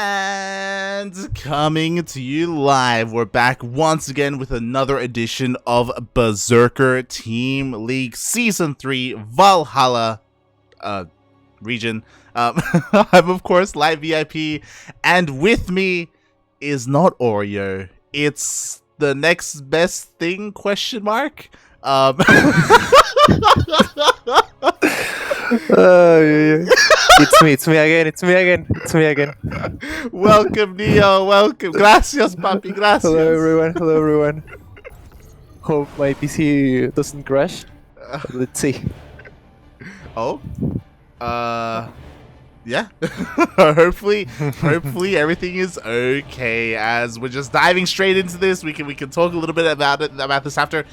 And coming to you live, we're back once again with another edition of Berserker Team League Season 3 Valhalla region. I'm of course Live VIP, and with me is not Oreo, it's the next best thing, question mark? Yeah. It's me again. Welcome, Neo, welcome. Gracias, papi, gracias. Hello everyone. Hope my PC doesn't crash. Let's see. Oh? Yeah. hopefully everything is okay. As we're just diving straight into this, we can talk a little bit about this after.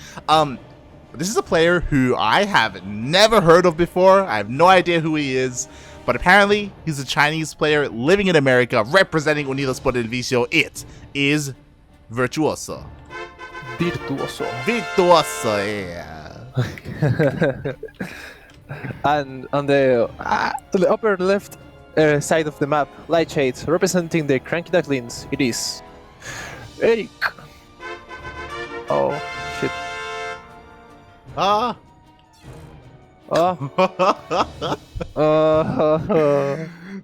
This is a player who I have never heard of before. I have no idea who he is, but apparently he's a Chinese player living in America, representing Unidos por el Vicio. It is Virtuoso. Virtuoso, yeah. And on the upper left side of the map, light shades representing the CranKy Ducklings. It is Erik. Oh shit. Ah. Oh.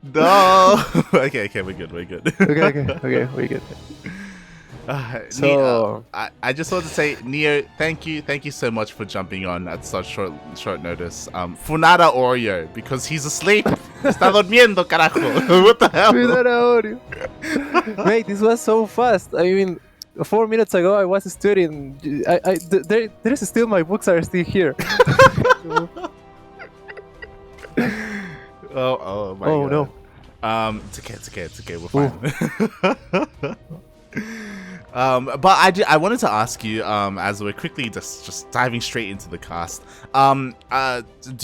No. Okay, we're good. Okay, we're good. So I just want to say, Neo, thank you so much for jumping on at such short notice. Funada Oreo, because he's asleep. Está durmiendo, carajo. What the hell? Funada Oreo. Mate, this was so fast. I mean, 4 minutes ago I was studying. There's still, my books are still here. Oh my god. No. It's okay. We're fine. But I wanted to ask you, as we're quickly just diving straight into the cast. Do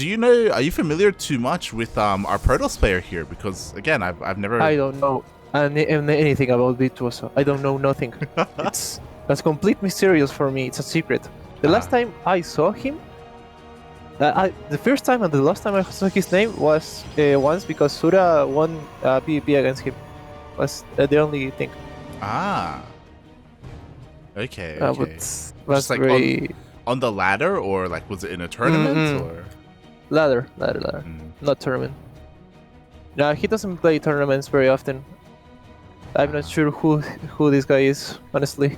you know? Are you familiar too much with our Protoss player here? Because again, I've never. I don't know anything about Virtuoso. I don't know nothing. That's complete mysterious for me. It's a secret. The last time I saw him, the first time and the last time I saw his name was once because Sura won PvP against him. Was the only thing. Ah. Okay. But was like very... on the ladder, or like was it in a tournament or ladder? Not tournament. No, he doesn't play tournaments very often. I'm not sure who this guy is, honestly.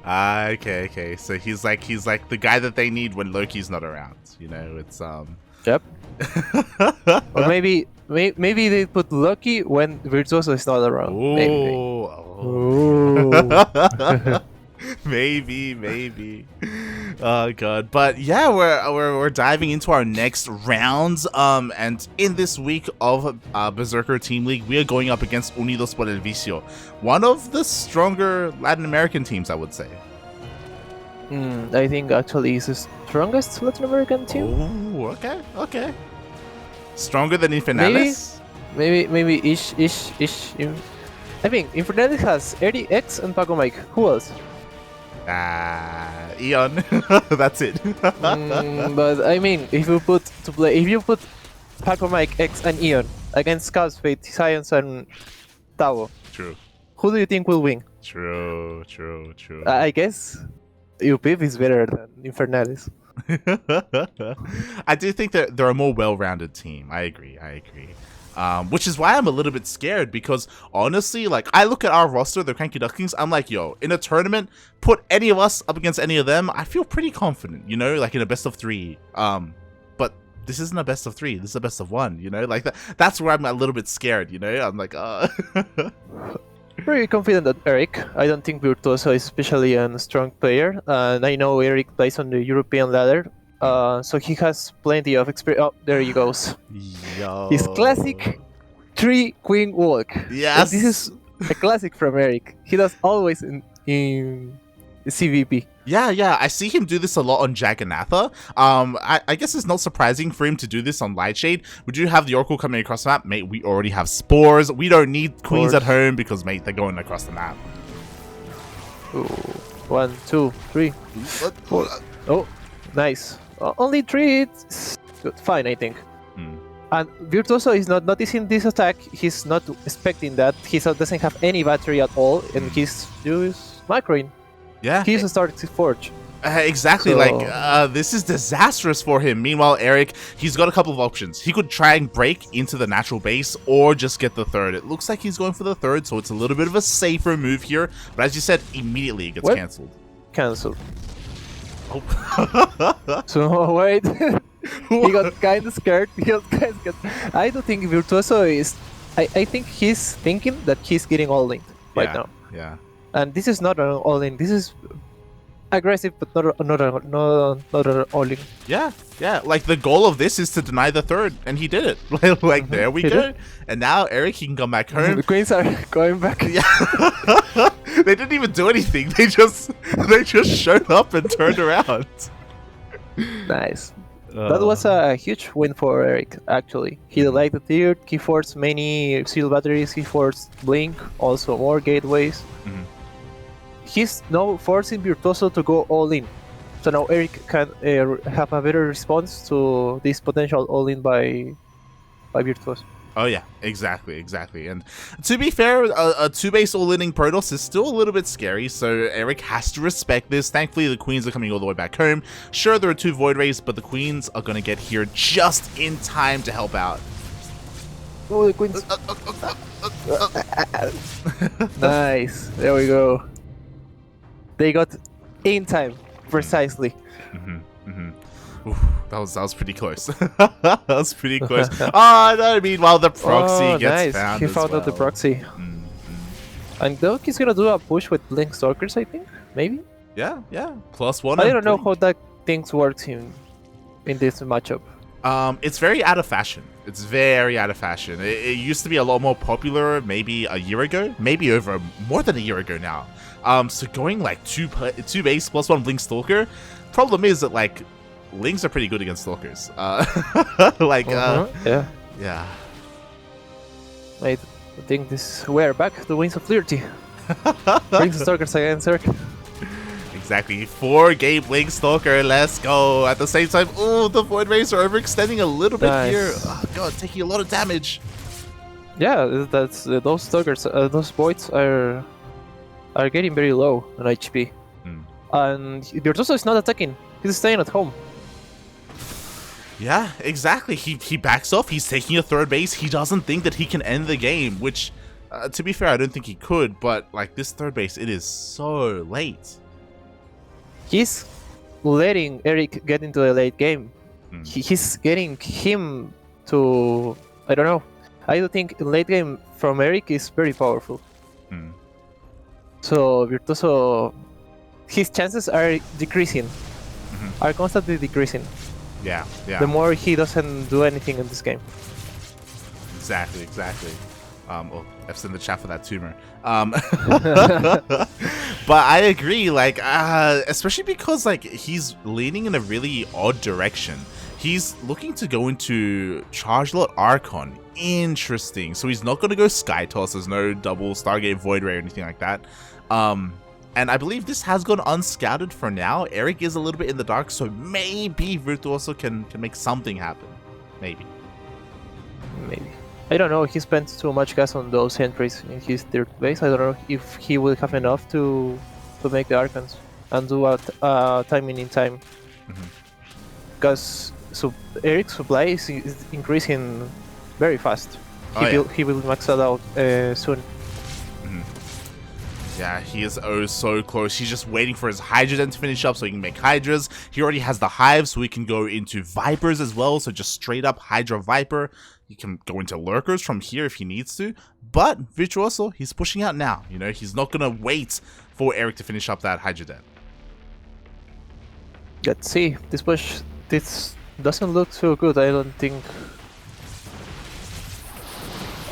Okay. So he's like the guy that they need when Loki's not around. You know, it's Yep. Or maybe they put Loki when Virtuoso is not around. Maybe. Oh god. But yeah, we're diving into our next rounds. And in this week of Berserker Team League, we are going up against Unidos por el Vicio, one of the stronger Latin American teams, I would say. I think actually it's the strongest Latin American team. Oh, okay. Stronger than Infernales? Maybe ish. I think Infernales has Erik, X, and Paco Mike. Who else? Eon. That's it. But I mean, if you put Paco Mike, X, and Eon against Chaos Fate, XionS, and Tavo, True. who do you think will win? True. I guess UPIP is better than Infernales. I do think that they're a more well-rounded team. I agree. Which is why I'm a little bit scared, because honestly, like, I look at our roster, the CranKy Ducklings, I'm like, yo, in a tournament, put any of us up against any of them, I feel pretty confident, you know, like in a best of 3. But this isn't a best of 3, this is a best of 1, you know, like that's where I'm a little bit scared, you know, I'm like, Pretty confident that Erik. I don't think Virtuoso is especially a strong player, and I know Erik plays on the European ladder, so he has plenty of experience. Oh, there he goes. Yo. His classic 3 queen walk. Yes. And this is a classic from Erik. He does always in CVP. Yeah, I see him do this a lot on Jagannatha. I guess it's not surprising for him to do this on Lightshade. We do have the Oracle coming across the map. Mate, we already have Spores. We don't need Queens at home because, mate, they're going across the map. Ooh. 1, 2, 3, 4. Oh, nice. Only 3, it's good. Fine, I think. And Virtuoso is not noticing this attack. He's not expecting that. He doesn't have any battery at all, and he's just macroing. Yeah. He's starting to forge. Exactly, So- like this is disastrous for him. Meanwhile, Erik, he's got a couple of options. He could try and break into the natural base or just get the third. It looks like he's going for the third, so it's a little bit of a safer move here. But as you said, immediately it gets What? cancelled. Cancelled. Oh. So wait, he got kind of scared. I don't think Virtuoso is. I think he's thinking that he's getting all linked right now, Yeah. and this is not an all in. This is aggressive, but not an all in. Yeah. Like the goal of this is to deny the third, and he did it. Like there we He go. did. And now Erik, he can come back home. The queens are going back. Yeah. They didn't even do anything. They just showed up and turned around. Nice. That was a huge win for Erik, actually. He delayed the third, he forced many seal batteries, he forced Blink, also more gateways. Mhm. He's now forcing Virtuoso to go all in. So now Erik can have a better response to this potential all in by Virtuoso. Oh yeah, exactly. And to be fair, a two-base all-inning Protoss is still a little bit scary, so Erik has to respect this. Thankfully, the Queens are coming all the way back home. Sure, there are 2 Void Rays, but the Queens are going to get here just in time to help out. Oh, the queens. Nice. There we go. They got in time, precisely. Oof, that was pretty close. That was pretty close. Oh no! Meanwhile, the proxy gets nice. found. He as found out the well. proxy. And though he's gonna do a push with Blink Stalkers, I think. Maybe. Yeah. +1. I and don't know 3. how that things works in this matchup. It's very out of fashion. It's very out of fashion. It used to be a lot more popular maybe a year ago, maybe over more than a year ago now. So going like two base +1 Blink Stalker. Problem is that like Links are pretty good against Stalkers. Yeah. I think we're back to Wings of Liberty. Bring the Stalkers again, Erik. Exactly. 4-game Blink Stalker. Let's go. At the same time, oh, the Void Rays are overextending a little bit Nice. here. Oh, God, taking a lot of damage. Yeah, that's those Stalkers, those Voids are getting very low on HP. And Virtuoso is not attacking. He's staying at home. Yeah, exactly. He backs off. He's taking a third base. He doesn't think that he can end the game, which, to be fair, I don't think he could. But, like, this third base, it is so late. He's letting Erik get into the late game. He's getting him to... I don't know. I don't think late game from Erik is very powerful. So, Virtuoso... His chances are decreasing. Are constantly decreasing. Yeah. The more he doesn't do anything in this game. Exactly. Well, F's in the chat for that tumor. But I agree, like, especially because, like, he's leaning in a really odd direction. He's looking to go into Chargelot Archon. Interesting. So he's not going to go Sky Toss. There's no double Stargate Void Ray or anything like that. And I believe this has gone unscouted for now. Erik is a little bit in the dark, so maybe Virtuoso can make something happen. Maybe. I don't know, he spent too much gas on those entries in his third base. I don't know if he will have enough to make the Archons and do a timing in time. Because Erik's supply is increasing very fast. He will max that out soon. Yeah, he is so close. He's just waiting for his Hydra Den to finish up so he can make Hydras. He already has the Hive, so he can go into Vipers as well. So just straight up Hydra Viper. He can go into Lurkers from here if he needs to. But Virtuoso, he's pushing out now. You know, he's not going to wait for Erik to finish up that Hydra Den. Let's see. This push, this doesn't look so good, I don't think.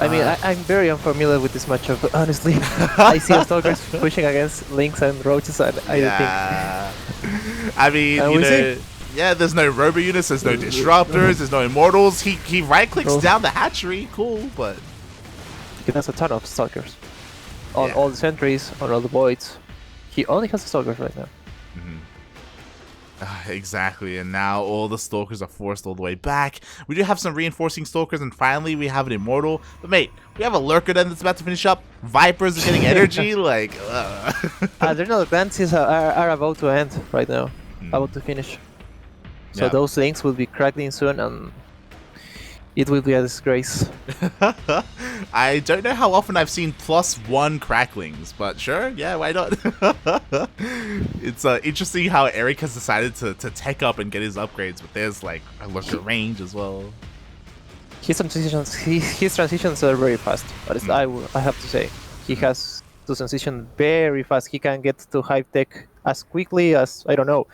I mean, I'm very unfamiliar with this matchup, but honestly, I see Stalkers pushing against Lynx and Roaches, and I don't think. I mean, you know, yeah, there's no Robo units, there's no Disruptors, there's no Immortals. He right clicks down the hatchery, cool, but he has a ton of Stalkers on all the sentries, on all the voids. He only has the Stalkers right now. Exactly, and now all the stalkers are forced all the way back. We do have some reinforcing stalkers, and finally we have an immortal. But mate, we have a lurker then that's about to finish up. Vipers are getting energy, like. Their advances are about to end right now, about to finish. So Yeah. those links will be crackling soon, and it will be a disgrace. I don't know how often I've seen +1 cracklings, but sure, yeah, why not? It's interesting how Erik has decided to tech up and get his upgrades, but there's like a lurker range as well. His transitions are very fast, but I have to say, he has to transition very fast. He can get to high tech as quickly as, I don't know,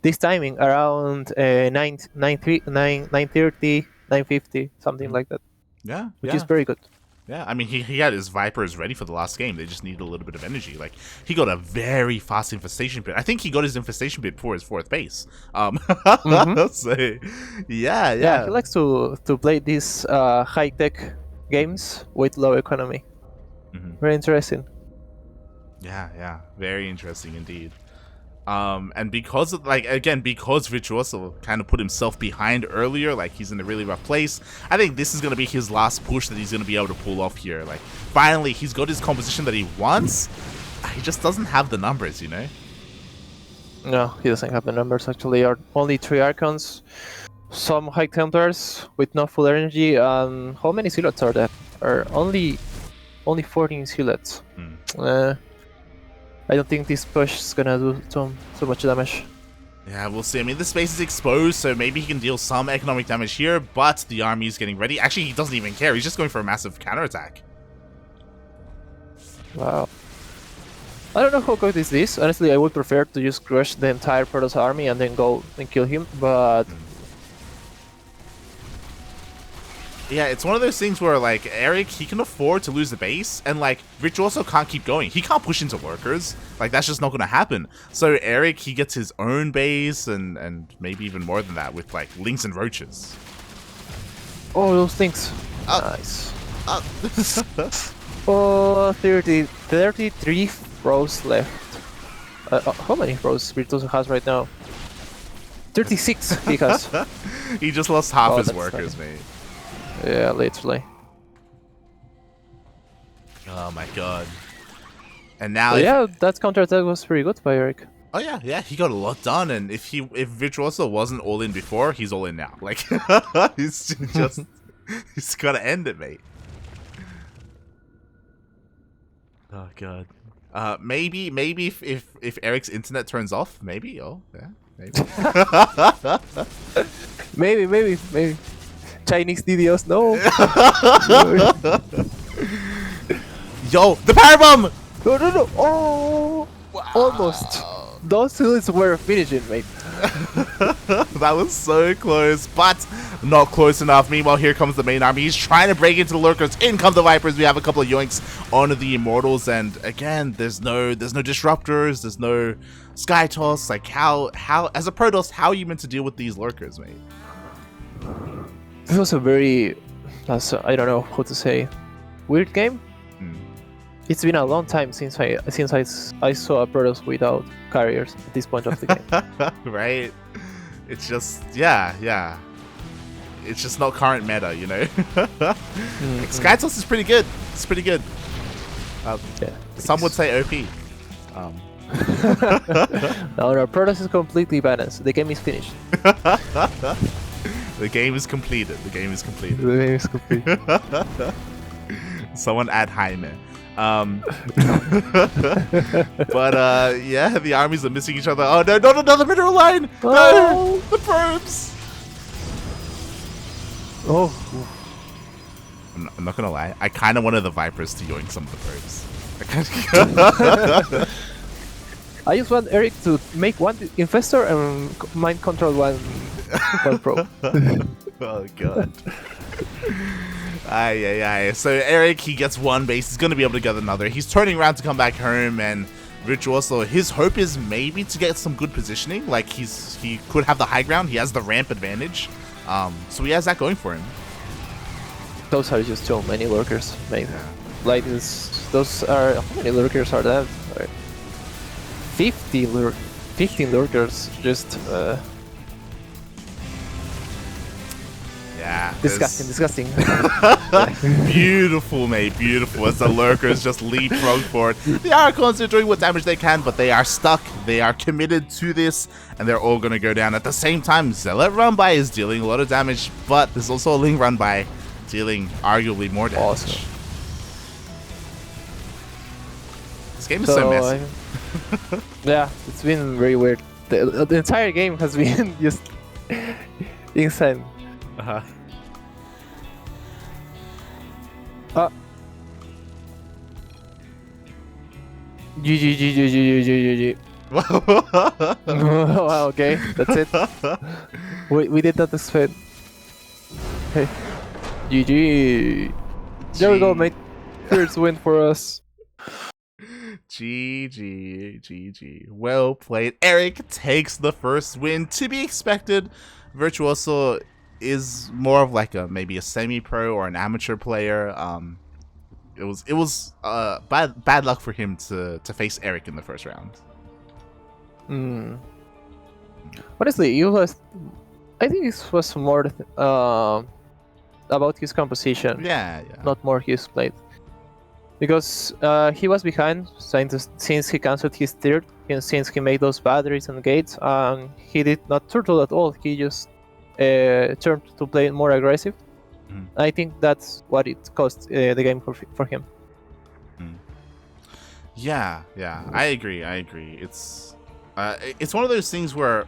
this timing around 9:30, 9:50, something like that. Yeah, Which yeah. is very good. Yeah, I mean, he had his Vipers ready for the last game. They just needed a little bit of energy. Like, he got a very fast infestation bit. I think he got his infestation bit for his 4th base. So, yeah. He likes to play these high-tech games with low economy. Very interesting. Yeah. Very interesting indeed. And because of, because Virtuoso kind of put himself behind earlier, like he's in a really rough place, I think this is going to be his last push that he's going to be able to pull off here. Like, finally, he's got his composition that he wants. He just doesn't have the numbers, you know? No, he doesn't have the numbers, actually. Only 3 Archons, some High Templars with no full energy, and how many Zealots are there? Only 14 Zealots. I don't think this push is gonna do too much damage. Yeah, we'll see. I mean, this space is exposed, so maybe he can deal some economic damage here, but the army is getting ready. Actually, he doesn't even care. He's just going for a massive counterattack. Wow. I don't know how good is this. Honestly, I would prefer to just crush the entire Protoss army and then go and kill him, but... Yeah, it's one of those things where, like, Erik, he can afford to lose the base, and, like, Virtuoso can't keep going. He can't push into lurkers. Like, that's just not going to happen. So Erik, he gets his own base, and maybe even more than that, with, like, lynx and roaches. Oh, those things. Nice. 33 rows left. How many rows Virtuoso has right now? 36 he has. He just lost half his workers, mate. Yeah, literally. Oh my god. And now yeah, that counterattack was pretty good by Erik. Oh yeah, he got a lot done, and if Virtuoso wasn't all in before, he's all in now. Like, he's gotta end it, mate. Oh god. Maybe if Erik's internet turns off, maybe. Oh yeah, maybe. maybe. Chinese DDoS, no. Yo, the power bomb! No. Oh, wow. Almost. Those hills were finishing, mate. That was so close, but not close enough. Meanwhile, here comes the main army. He's trying to break into the lurkers. In come the Vipers. We have a couple of yoinks onto the Immortals, and again, there's no disruptors. There's no sky toss. Like, how as a Protoss, how are you meant to deal with these lurkers, mate? This was a very, I don't know how to say, weird game. It's been a long time since I saw a Protoss without carriers at this point of the game. Right? It's just, yeah. It's just not current meta, you know? Like, sky toss is pretty good. It's pretty good. Yeah, some would say OP. No, Protoss is completely balanced. The game is finished. The game is completed. The game is complete. Someone add Jaime. But yeah, the armies are missing each other. Oh no, not another mineral line! Oh. No! The probes! Oh. I'm not gonna lie, I kinda wanted the Vipers to yoink some of the probes. I just want Erik to make one infestor and mind control one probe. Oh god. So Erik, he gets one base. He's going to be able to get another. He's turning around to come back home, and Virtuoso, his hope is maybe to get some good positioning. Like, he could have the high ground. He has the ramp advantage. So he has that going for him. Those are just so many lurkers, mate. Like, those are... How many lurkers are that? 50 15 lurkers, just Yeah. disgusting. Beautiful, mate. Beautiful. As the lurkers just leapfrog forward. The Archons are doing what damage they can, but they are stuck. They are committed to this, and they're all going to go down. At the same time, Zealot Run-By is dealing a lot of damage, but there's also a Ling Run-By dealing arguably more damage. Awesome. This game is so messy. Yeah, it's been very weird. The entire game has been just insane. Uh-huh. GG. Wow, okay, that's it. We did not expect. Hey, GG. There we go, mate. First win for us. GG. Well played. Erik takes the first win. To be expected. Virtuoso is more of like maybe a semi-pro or an amateur player. It was bad luck for him to face Erik in the first round. Honestly, I think this was more about his composition. Yeah. Not more his plate. Because he was behind since he cancelled his third, and since he made those batteries and gates, he did not turtle at all. He just turned to play more aggressive. I think that's what it cost the game for him. Yeah, I agree. It's one of those things where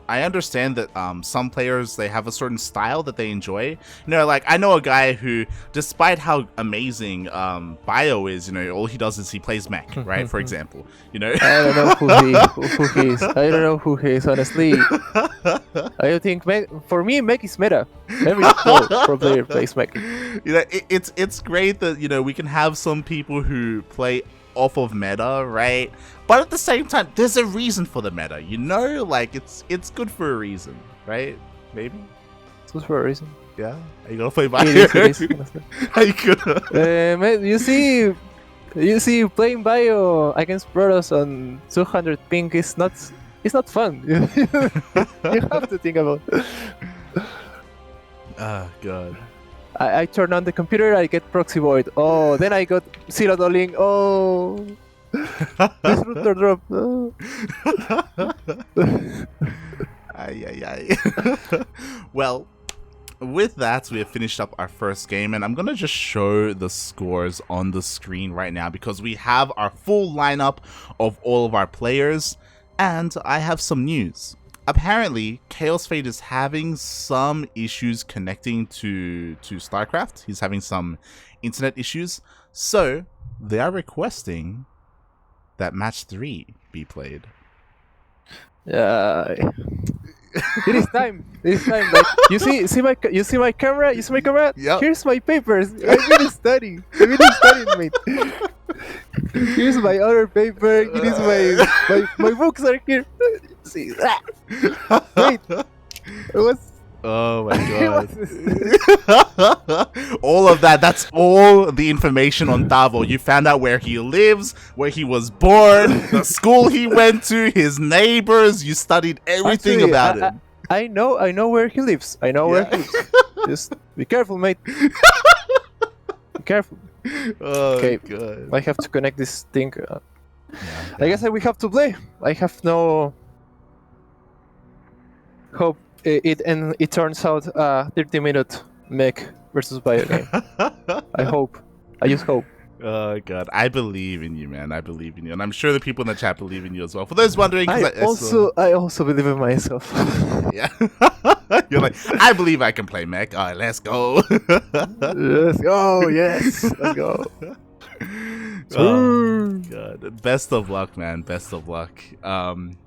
I understand that some players, they have a certain style that they enjoy. You know, like I know a guy who, despite how amazing Bio is, you know, all he does is he plays mech, right? For example, you know. I don't know who he is. I don't know who he is, honestly. I think for me, mech is meta. Every pro player plays mech. You know, it's great that, you know, we can have some people who play off of meta, right? But at the same time, there's a reason for the meta, you know? Like, it's good for a reason, right? Maybe? It's good for a reason. Yeah? Are you gonna play Bio? It is, Are you gonna? Man, you see, playing Bio against Protoss on 200 ping is not fun. You have to think about it. Ah, God. I turn on the computer, I get proxy void. Oh, then I got zero dolling. Oh, this router drop. Oh. Ay. Well, with that, we have finished up our first game, and I'm gonna just show the scores on the screen right now because we have our full lineup of all of our players, and I have some news. Apparently, Chaos Fate is having some issues connecting to StarCraft. He's having some internet issues. So, they are requesting that match 3 be played. Yeah. It is time. Like, you see my camera? You see my camera? Yep. Here's my papers. I've been studying, mate. Here's my other paper. It is my books are here. See that? Wait. Oh my god. All of that's all the information on Tavo. You found out where he lives, where he was born, the school he went to, his neighbors. You studied everything about him. I know where he lives. Where he lives. Just be careful, mate. Be careful. Oh, okay, God. I have to connect this thing. I guess we have to play. I have no hope it turns out 30-minute mech versus bio game. I just hope. Oh god, I believe in you, man. I believe in you, and I'm sure the people in the chat believe in you as well. For those wondering, I also believe in myself. Yeah, you're like, I believe I can play mech. All right, let's go. Let's go. Yes, let's go. Oh god, best of luck, man. Best of luck.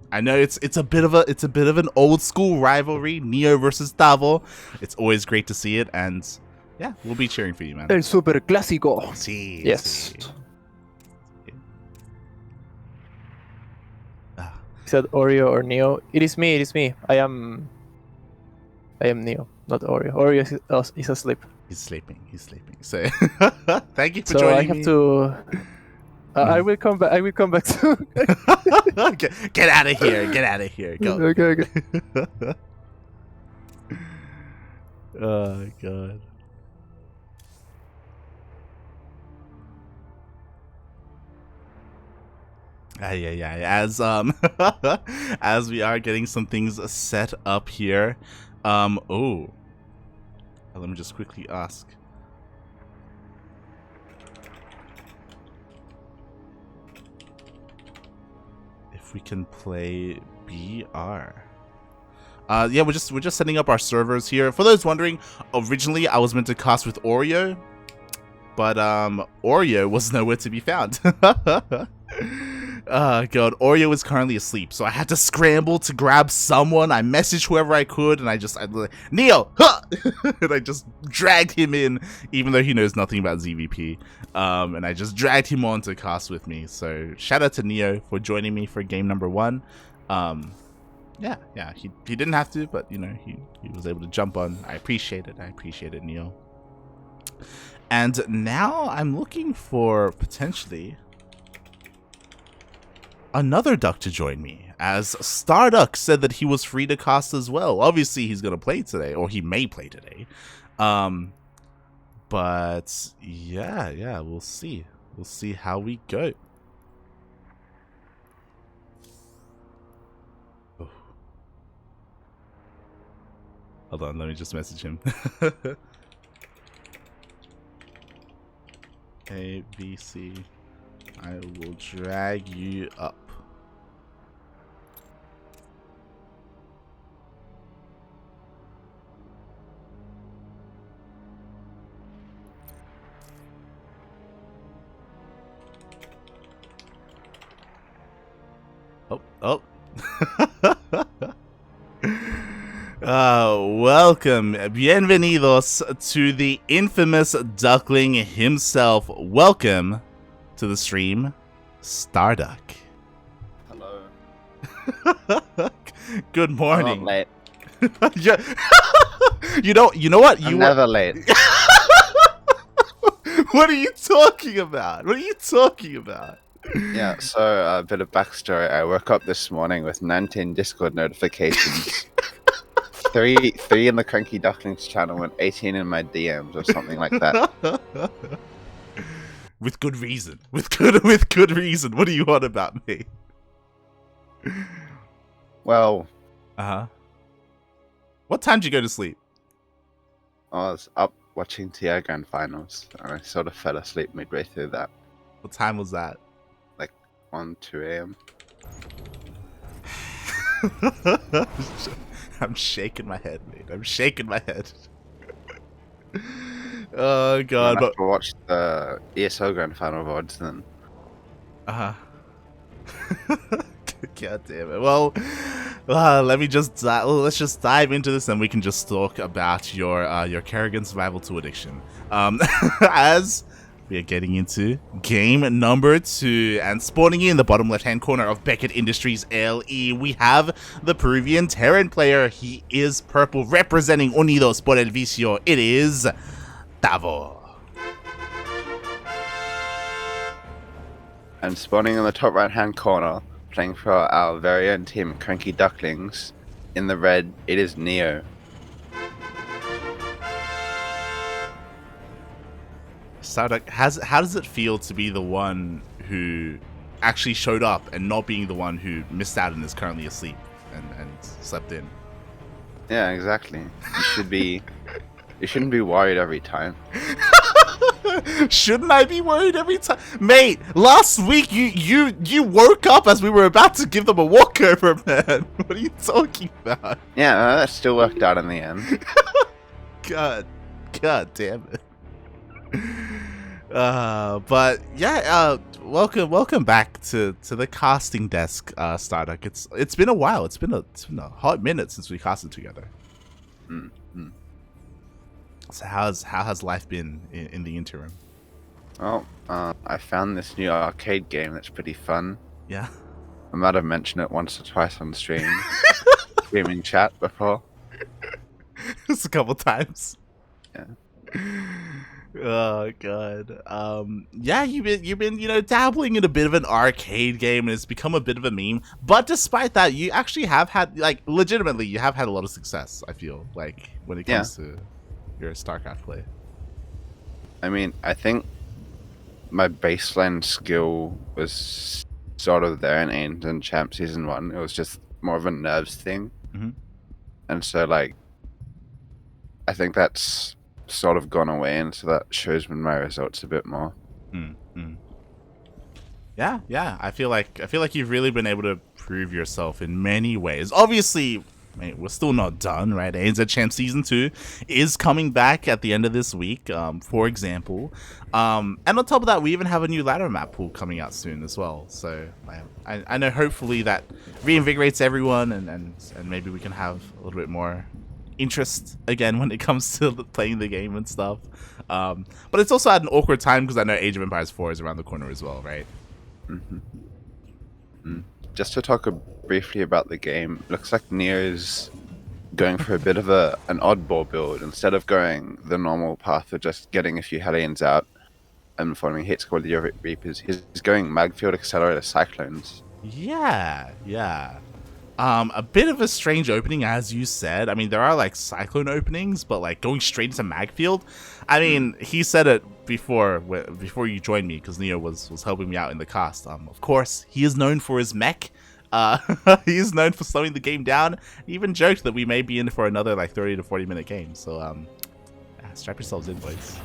I know it's a bit of an old school rivalry, Neo versus Tavo. It's always great to see it, and yeah, we'll be cheering for you, man. El super clásico. Sí, yes. Sí. He said Oreo or Neo. It is me. I am Neo, not Oreo. Oreo is asleep. He's sleeping. So thank you for joining me. I will come back. I will come back soon. Get out of here. Get out of here. Go. Okay. Oh god. Yeah. As we are getting some things set up here. Oh. Let me just quickly ask. If we can play BR. Yeah, we're just setting up our servers here. For those wondering, originally I was meant to cast with Oreo, but Oreo was nowhere to be found. God, Oreo is currently asleep, so I had to scramble to grab someone. I messaged whoever I could, and I Neo, huh! And I just dragged him in, even though he knows nothing about ZVP. And I just dragged him on to cast with me. So shout out to Neo for joining me for game number 1. Yeah, he didn't have to, but you know, he was able to jump on. I appreciate it, Neo. And now I'm looking for potentially another duck to join me, as StarDuck said that he was free to cast as well. Obviously he's gonna play today, or he may play today. But yeah, we'll see how we go. Oh. Hold on, let me just message him. ABC, I will drag you up. Oh. Welcome, bienvenidos to the infamous duckling himself. Welcome to the stream, StarDuck. Hello. Good morning. I'm late. Yeah. You know what? I'm never late. What are you talking about? Yeah, so a bit of backstory. I woke up this morning with 19 Discord notifications. three in the CranKy Ducklings channel and 18 in my DMs or something like that. With good reason. With good reason. What do you want about me? Well, what time did you go to sleep? I was up watching TI Grand Finals and I sort of fell asleep midway through that. What time was that? 2 a.m. I'm shaking my head, mate. I'm shaking my head. Oh god! But I watched the ESO Grand Final VODs then. God damn it! Well, let's just dive into this, and we can just talk about your Kerrigan Survival 2 addiction. As we are getting into game number 2, and spawning in the bottom left-hand corner of Beckett Industries LE, we have the Peruvian Terran player. He is purple, representing Unidos por el Vicio. It is Tavo. And spawning in the top right-hand corner, playing for our very own team, CranKy Ducklings, in the red, it is Neo. StarDuck, how does it feel to be the one who actually showed up and not being the one who missed out and is currently asleep and slept in? Yeah, exactly. You shouldn't be worried every time. Shouldn't I be worried every time? Mate, last week you woke up as we were about to give them a walkover, man. What are you talking about? Yeah, that still worked out in the end. God damn it. But yeah, welcome back to the casting desk, StarDuck. It's been a while. It's been a hot minute since we casted together. Mm-hmm. So how has life been in the interim? Well, I found this new arcade game that's pretty fun. Yeah. I might have mentioned it once or twice on stream, streaming chat before. Just a couple times. Yeah. Oh god. Yeah, you've been dabbling in a bit of an arcade game, and it's become a bit of a meme. But despite that, you actually have had, like, legitimately, you have had a lot of success. I feel like when it comes to your StarCraft play. I mean, I think my baseline skill was sort of there in Ains and Champ Season 1. It was just more of a nerves thing. Mhm. And so, like, I think that's sort of gone away, and so that shows me my results a bit more. Yeah. I feel like you've really been able to prove yourself in many ways. Obviously, we're still not done, right? ANZ Champ Season 2 is coming back at the end of this week, for example. And on top of that, we even have a new ladder map pool coming out soon as well. So I know hopefully that reinvigorates everyone, and maybe we can have a little bit more interest again when it comes to playing the game and stuff. But it's also at an awkward time because I know Age of Empires 4 is around the corner as well, right? Just to talk briefly about the game, looks like Neo's going for a bit of an oddball build. Instead of going the normal path of just getting a few Hellions out and forming hit squad with the Reapers, he's going Magfield Accelerator Cyclones. Yeah. A bit of a strange opening, as you said. I mean, there are like Cyclone openings, but like going straight into Magfield. I mean, he said it before you joined me, because Neo was helping me out in the cast. Of course, he is known for his mech. He is known for slowing the game down. He even joked that we may be in for another like 30 to 40 minute game. So strap yourselves in, boys.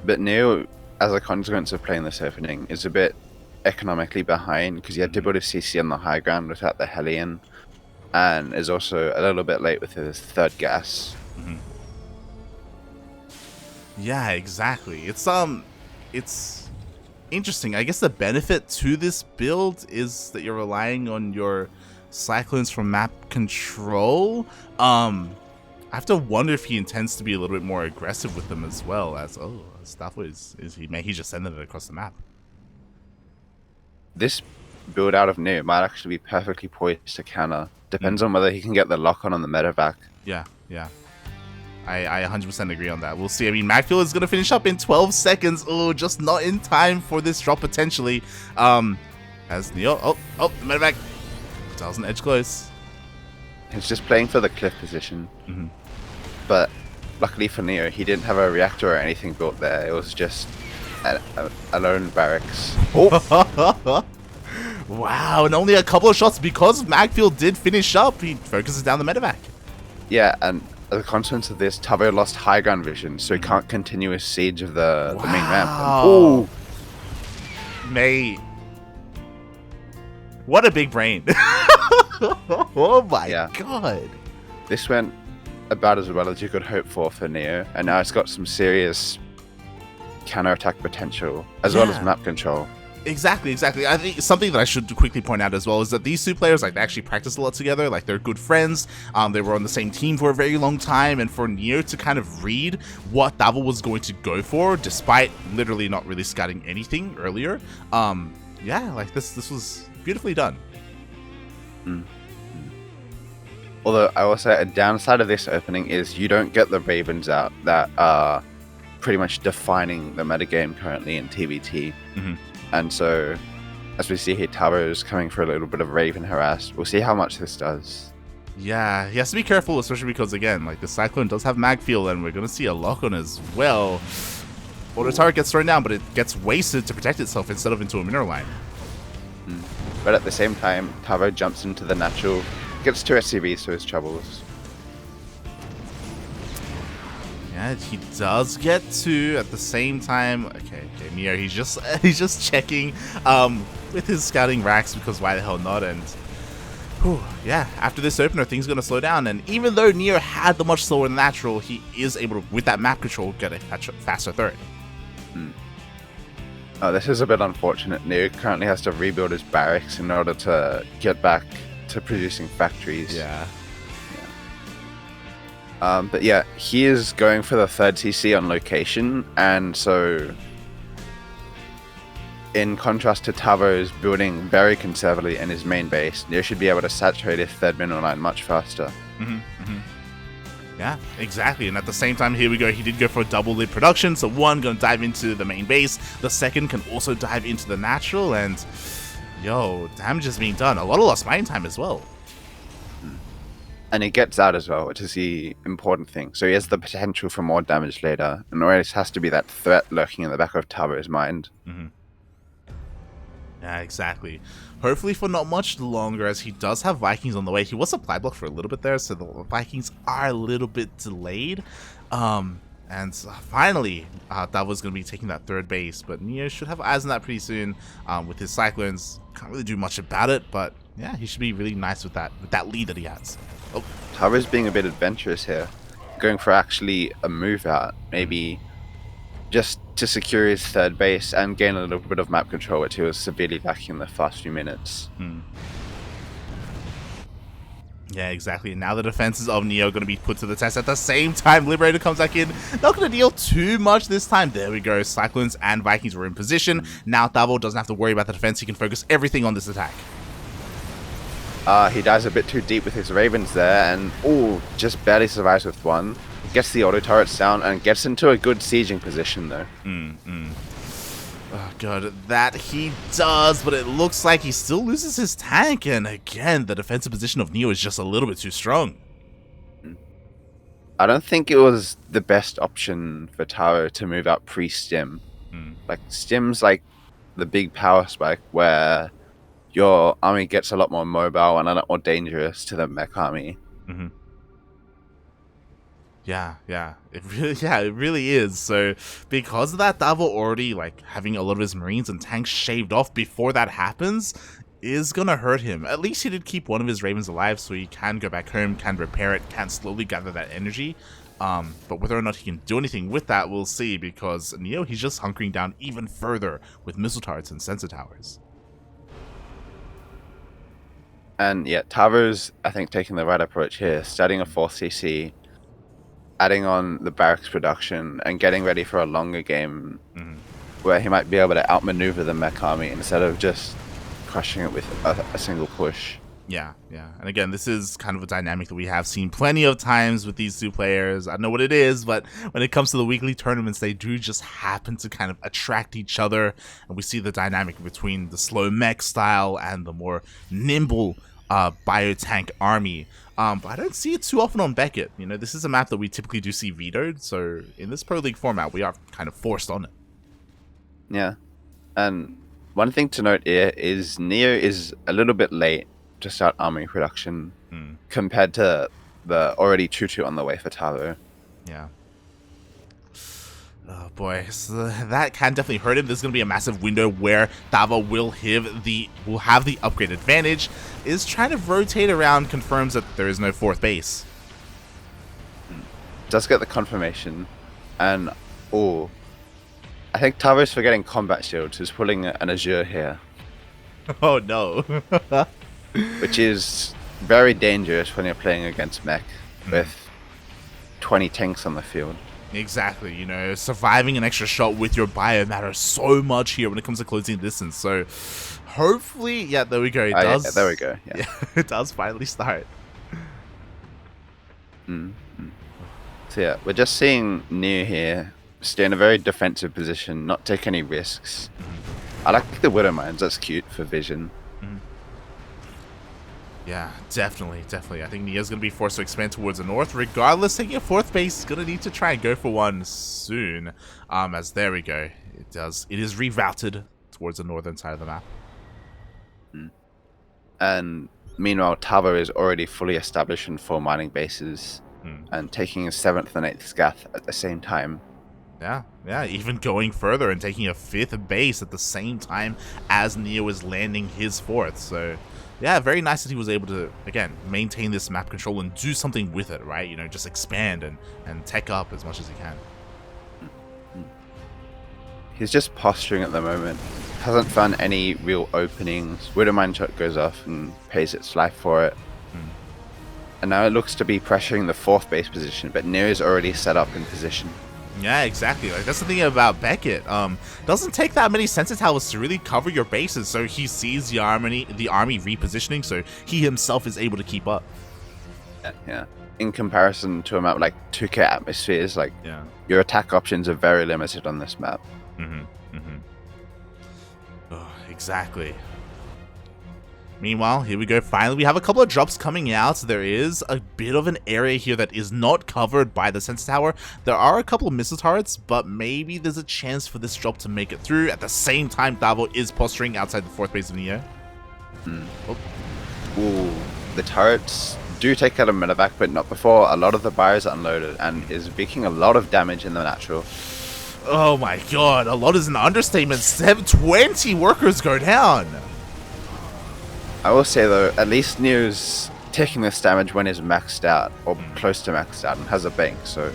But Neo, as a consequence of playing this opening, is a bit economically behind because he had to build a CC on the high ground without the Hellion, and is also a little bit late with his third gas. Yeah, exactly. It's interesting. I guess the benefit to this build is that you're relying on your Cyclones from map control. I have to wonder if he intends to be a little bit more aggressive with them as well, as Tavo is he may he just send it across the map. This build out of Neo might actually be perfectly poised to counter. Depends on whether he can get the lock on the medevac. Yeah. I 100% agree on that. We'll see. I mean, Magfield is going to finish up in 12 seconds. Oh, just not in time for this drop potentially. As Neo, the medevac doesn't edge close. He's just playing for the cliff position. But luckily for Neo, he didn't have a reactor or anything built there. It was just a lone barracks. Wow, and only a couple of shots because Magfield did finish up. He focuses down the medevac. Yeah, and as a consequence of this, Tavo lost high ground vision, so he can't continue his siege of the main ramp. Oh, mate. What a big brain. Oh my god. This went about as well as you could hope for Neo, and now it's got some serious counter-attack potential, as well as map control. Exactly. I think something that I should quickly point out as well is that these two players, like, they actually practice a lot together. Like, they're good friends. They were on the same team for a very long time, and for Neo to kind of read what Tavo was going to go for, despite literally not really scouting anything earlier, like this was beautifully done. Although I will say a downside of this opening is you don't get the Ravens out that are pretty much defining the metagame currently in TVT. And so, as we see here, Tavo is coming for a little bit of Raven harass. We'll see how much this does. Yeah, he has to be careful, especially because, again, like, the Cyclone does have Magfield, and we're going to see a lock on as well. Well, the turret gets thrown down, but it gets wasted to protect itself instead of into a mineral line. But at the same time, Tavo jumps into the natural, gets 2 SCVs to his troubles. Yeah, he does get 2 at the same time. Okay, Neo, he's just checking with his scouting racks, because why the hell not? And after this opener, things are gonna slow down. And even though Neo had the much slower natural, he is able to, with that map control, get a faster third. Oh, this is a bit unfortunate. Neo currently has to rebuild his barracks in order to get back to producing factories. But yeah, he is going for the 3rd CC on location, and so in contrast to Tavo's building very conservatively in his main base, Neo should be able to saturate his 3rd mineral line much faster. Yeah, exactly. And at the same time, here we go. He did go for a double lid production. So one going to dive into the main base. The second can also dive into the natural. And yo, damage is being done. A lot of lost mining time as well. And he gets out as well, which is the important thing. So he has the potential for more damage later. And always has to be that threat lurking in the back of Tavo's mind. Mm-hmm. Yeah, exactly. Hopefully for not much longer, as he does have Vikings on the way. He was supply block for a little bit there, so the Vikings are a little bit delayed. And finally, Tavo's going to be taking that third base, but Neo should have eyes on that pretty soon. With his Cyclones, can't really do much about it, but yeah, he should be really nice with that lead that he has. Oh, Tavo's being a bit adventurous here, going for actually a move out, maybe just to secure his third base and gain a little bit of map control, which he was severely lacking in the first few minutes. Yeah, exactly. And now the defenses of Neo are going to be put to the test at the same time. Liberator comes back in. Not going to deal too much this time. There we go. Cyclones and Vikings were in position. Now Tavo doesn't have to worry about the defense. He can focus everything on this attack. He dives a bit too deep with his Ravens there, and just barely survives with one. Gets the auto turrets down and gets into a good sieging position though. Oh god, that he does, but it looks like he still loses his tank, and again, the defensive position of Neo is just a little bit too strong. I don't think it was the best option for Tavo to move out pre-stim. Like, stim's like the big power spike where your army gets a lot more mobile and a lot more dangerous to the mech army. Yeah, it really is. So because of that, Tavo already like having a lot of his Marines and tanks shaved off before that happens is gonna hurt him. At least he did keep one of his Ravens alive, so he can go back home, can repair it, can slowly gather that energy. But whether or not he can do anything with that, we'll see, because Neo, he's just hunkering down even further with missile turrets and sensor towers. And yeah, Tavo's, I think, taking the right approach here, starting a 4th CC, adding on the barracks production, and getting ready for a longer game where he might be able to outmaneuver the mech army instead of just crushing it with a single push. Yeah. And again, this is kind of a dynamic that we have seen plenty of times with these two players. I don't know what it is, but when it comes to the weekly tournaments, they do just happen to kind of attract each other. And we see the dynamic between the slow mech style and the more nimble biotank army. But I don't see it too often on Beckett. You know, this is a map that we typically do see vetoed, so in this Pro League format, we are kind of forced on it. Yeah. And one thing to note here is Neo is a little bit late to start army production compared to the already 2-2 on the way for Tavo. Yeah. Oh boy, so that can definitely hurt him. There's going to be a massive window where Tavo will have the upgrade advantage. Is trying to rotate around, confirms that there is no 4th base. Does get the confirmation, and I think Tavo's forgetting combat shields. He's pulling an Azure here. Oh no. Which is very dangerous when you're playing against mech with 20 tanks on the field. Exactly, you know, surviving an extra shot with your bio matters so much here when it comes to closing distance. So hopefully, yeah, there we go. It does. Yeah, there we go. Yeah. It does finally start. So yeah, we're just seeing Neo here stay in a very defensive position, not take any risks. I like the Widow Mines. That's cute for vision. Yeah, definitely. I think Neo's going to be forced to expand towards the north. Regardless, taking a 4th base is going to need to try and go for one soon. As there we go. It is rerouted towards the northern side of the map. And meanwhile, Tavo is already fully established in 4 mining bases and taking his 7th and 8th scath at the same time. Yeah, even going further and taking a 5th base at the same time as Neo is landing his 4th. So yeah, very nice that he was able to, again, maintain this map control and do something with it, right? You know, just expand and tech up as much as he can. He's just posturing at the moment. Hasn't found any real openings. Widowmine shot goes off and pays its life for it. And now it looks to be pressuring the 4th base position, but Neo is already set up in position. Yeah, exactly. Like, that's the thing about Beckett. Doesn't take that many sensor towers to really cover your bases, so he sees the army repositioning, so he himself is able to keep up. Yeah. in comparison to a map like 2K Atmospheres, like Yeah. your attack options are very limited on this map. Oh, exactly. Meanwhile, here we go. Finally, we have a couple of drops coming out. There is a bit of an area here that is not covered by the sensor tower. There are a couple of missile turrets, but maybe there's a chance for this drop to make it through. At the same time, Tavo is posturing outside the 4th base of Neo. Oh. Ooh, the turrets do take out a medevac, but not before a lot of the buyers are unloaded, and is wreaking a lot of damage in the natural. Oh my god, a lot is an understatement. 720 workers go down. I will say though, at least Neo's taking this damage when he's maxed out, or close to maxed out, and has a bank, so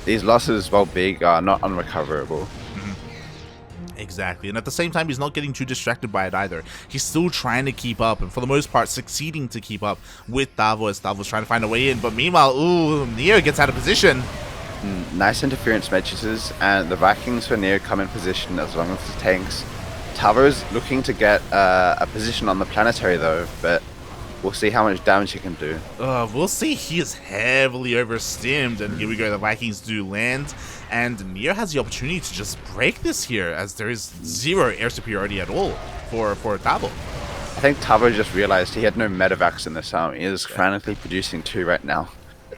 these losses, while big, are not unrecoverable. Exactly, and at the same time, he's not getting too distracted by it either. He's still trying to keep up, and for the most part, succeeding to keep up with Tavo as Tavo's trying to find a way in. But meanwhile, ooh, Neo gets out of position. Nice interference matrices, and the Vikings for Neo come in position as long as the tanks. Tavo's looking to get a position on the planetary though, but we'll see how much damage he can do. We'll see. He is heavily overstimmed, and here we go. The Vikings do land, and Neo has the opportunity to just break this here, as there is zero air superiority at all for Tavo. I think Tavo just realized he had no medevacs in this army. He is frantically producing 2 right now,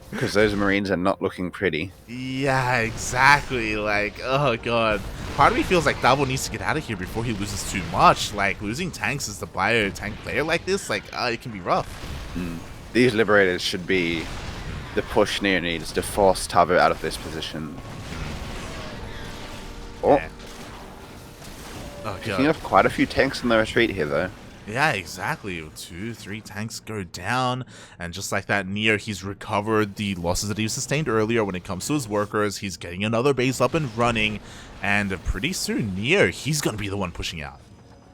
because those Marines are not looking pretty. Yeah, exactly. Like, oh god. Part of me feels like Tavo needs to get out of here before he loses too much. Like, losing tanks as the bio tank player like this, like, it can be rough. These Liberators should be the push Neo needs to force Tavo out of this position. Oh, Yeah. Oh picking god. up quite a few tanks in the retreat here though. Yeah, exactly. 2, 3 tanks go down, and just like that, Neo, he's recovered the losses that he sustained earlier when it comes to his workers. He's getting another base up and running, and pretty soon, Neo, he's gonna be the one pushing out.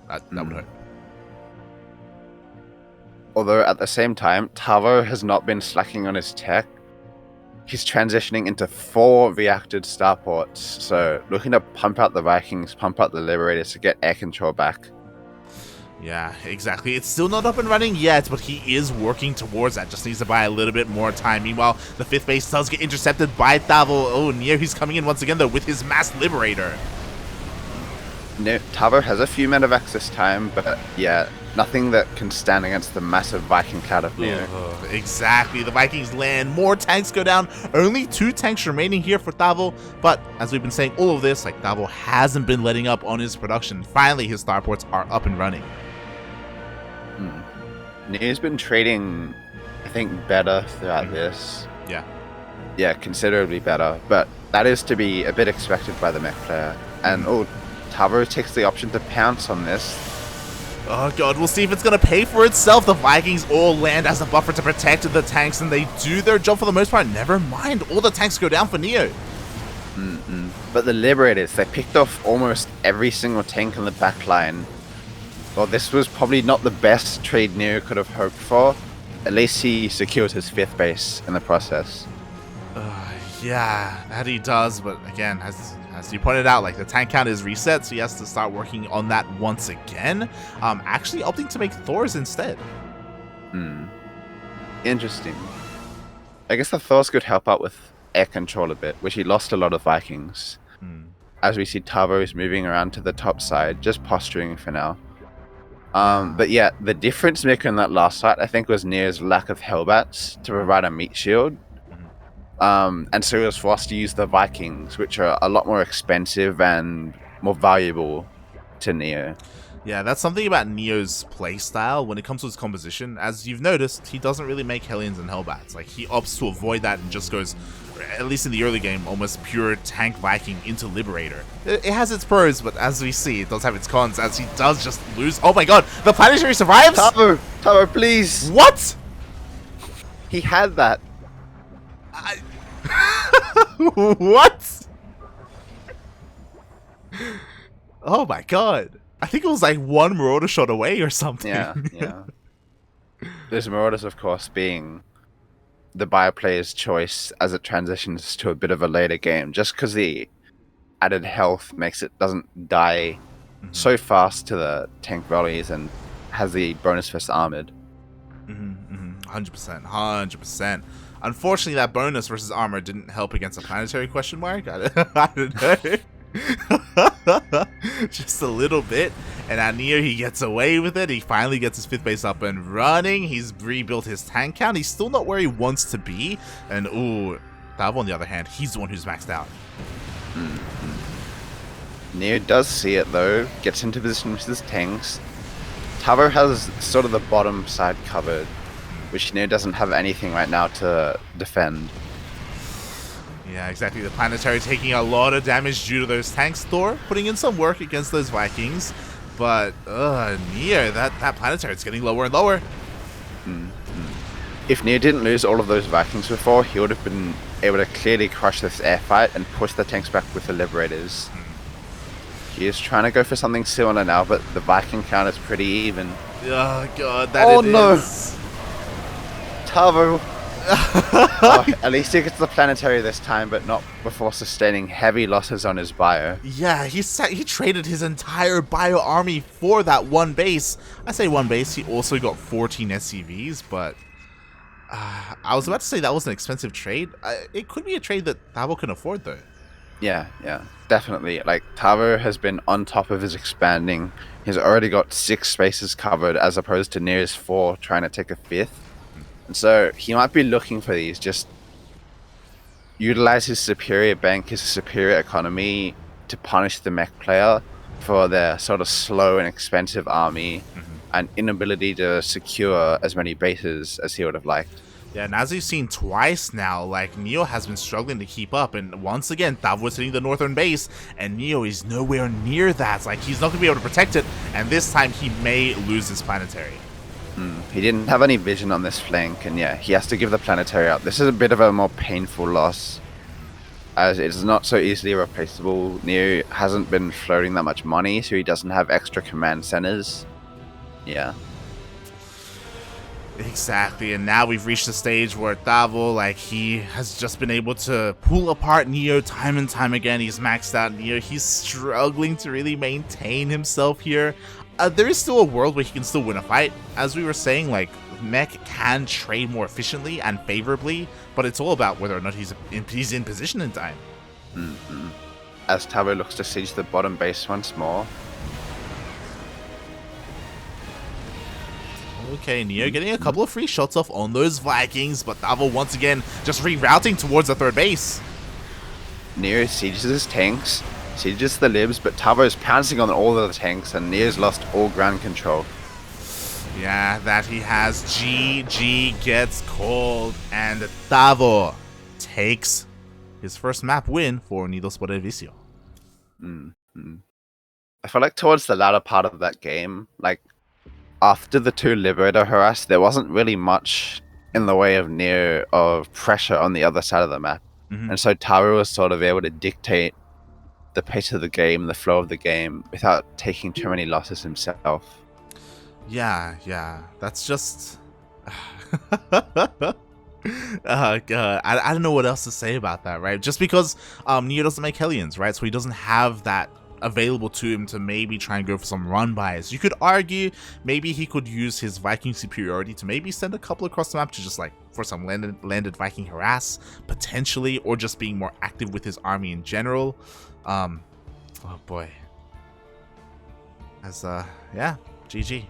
That would hurt. Although at the same time, Tavo has not been slacking on his tech. He's transitioning into 4 reacted starports, so looking to pump out the Vikings, pump out the Liberators to get air control back. Yeah, exactly. It's still not up and running yet, but he is working towards that. Just needs to buy a little bit more time. Meanwhile, the 5th base does get intercepted by Tavo. Oh, Neo, he's coming in once again, though, with his mass Liberator. No, Tavo has a few medevacs this time, but yeah, nothing that can stand against the massive Viking cloud of Neo. Exactly. The Vikings land. More tanks go down. Only 2 tanks remaining here for Tavo. But as we've been saying all of this, like, Tavo hasn't been letting up on his production. Finally, his starports are up and running. Neo's been trading, I think, better throughout this. Yeah. Yeah, considerably better, but that is to be a bit expected by the mech player. And Tavo takes the option to pounce on this. Oh god, we'll see if it's gonna pay for itself. The Vikings all land as a buffer to protect the tanks, and they do their job for the most part. Never mind, all the tanks go down for Neo. But the Liberators, they picked off almost every single tank in the back line. Well, this was probably not the best trade Neo could have hoped for. At least he secured his 5th base in the process. Yeah, that he does, but again, as you pointed out, like, the tank count is reset, so he has to start working on that once again. Actually opting to make Thors instead. Interesting. I guess the Thors could help out with air control a bit, which he lost a lot of Vikings. As we see Tavo is moving around to the top side, just posturing for now. But yeah, the difference maker in that last fight, I think, was Neo's lack of Hellbats to provide a meat shield. And so he was forced to use the Vikings, which are a lot more expensive and more valuable to Neo. Yeah, that's something about Neo's playstyle when it comes to his composition. As you've noticed, he doesn't really make Hellions and Hellbats. Like, he opts to avoid that and just goes, at least in the early game, almost pure tank Viking into Liberator. It has its pros, but as we see, it does have its cons, as he does just lose. Oh my god, the planetary survives? Tavo, please! What? He had that. What? Oh my god. I think it was like 1 Marauder shot away or something. Yeah. Those Marauders, of course, being the buyer player's choice as it transitions to a bit of a later game, just because the added health makes it doesn't die so fast to the tank volleys and has the bonus versus armored. 100%. Unfortunately, that bonus versus armor didn't help against a planetary question mark. I don't know. Just a little bit. And at Neo, he gets away with it. He finally gets his 5th base up and running. He's rebuilt his tank count. He's still not where he wants to be. And ooh, Tavo on the other hand, he's the one who's maxed out. Neo does see it though, gets into position with his tanks. Tavo has sort of the bottom side covered, which Neo doesn't have anything right now to defend. Yeah, exactly. The planetary taking a lot of damage due to those tanks. Thor putting in some work against those Vikings. But, Neo, that planetary is getting lower and lower. If Neo didn't lose all of those Vikings before, he would have been able to clearly crush this air fight and push the tanks back with the Liberators. He is trying to go for something similar now, but the Viking count is pretty even. Oh, God, that is. Tavo! At least he gets the planetary this time, but not before sustaining heavy losses on his bio. Yeah, he traded his entire bio army for that one base. I say one base, he also got 14 SCVs, but I was about to say that was an expensive trade. It could be a trade that Tavo can afford, though. Yeah, definitely. Like, Tavo has been on top of his expanding. He's already got 6 spaces covered, as opposed to Near's 4 trying to take a 5th. And so he might be looking for these, just utilize his superior bank, his superior economy to punish the mech player for their sort of slow and expensive army and inability to secure as many bases as he would have liked. Yeah, and as we've seen twice now, like, Neo has been struggling to keep up, and once again, Tavo was hitting the northern base, and Neo is nowhere near that. Like, he's not going to be able to protect it, and this time he may lose his planetary. He didn't have any vision on this flank, and yeah, he has to give the planetary out. This is a bit of a more painful loss, as it's not so easily replaceable. Neo hasn't been floating that much money, so he doesn't have extra command centers. Yeah. Exactly, and now we've reached the stage where Tavo, like, he has just been able to pull apart Neo time and time again. He's maxed out Neo. He's struggling to really maintain himself here. There is still a world where he can still win a fight. As we were saying, like, Mech can trade more efficiently and favorably, but it's all about whether or not he's in position in time. As Tavo looks to siege the bottom base once more. Okay, Neo getting a couple of free shots off on those Vikings, but Tavo once again just rerouting towards the 3rd base. Neo sieges his tanks, sieges the libs, but Tavo is pouncing on all of the tanks, and Neo's lost all ground control. Yeah, that he has. GG gets called, and Tavo takes his first map win for Unidos por el Vicio. I feel like towards the latter part of that game, like, after the 2 Liberator harass, there wasn't really much in the way of Neo of pressure on the other side of the map. And so Tavo was sort of able to dictate the pace of the game, the flow of the game, without taking too many losses himself. Yeah, that's just... God, I don't know what else to say about that, right? Just because Neo doesn't make Hellions, right? So he doesn't have that available to him to maybe try and go for some run buys. You could argue maybe he could use his Viking superiority to maybe send a couple across the map to just, like, for some landed Viking harass, potentially, or just being more active with his army in general. Oh boy. As yeah, GG.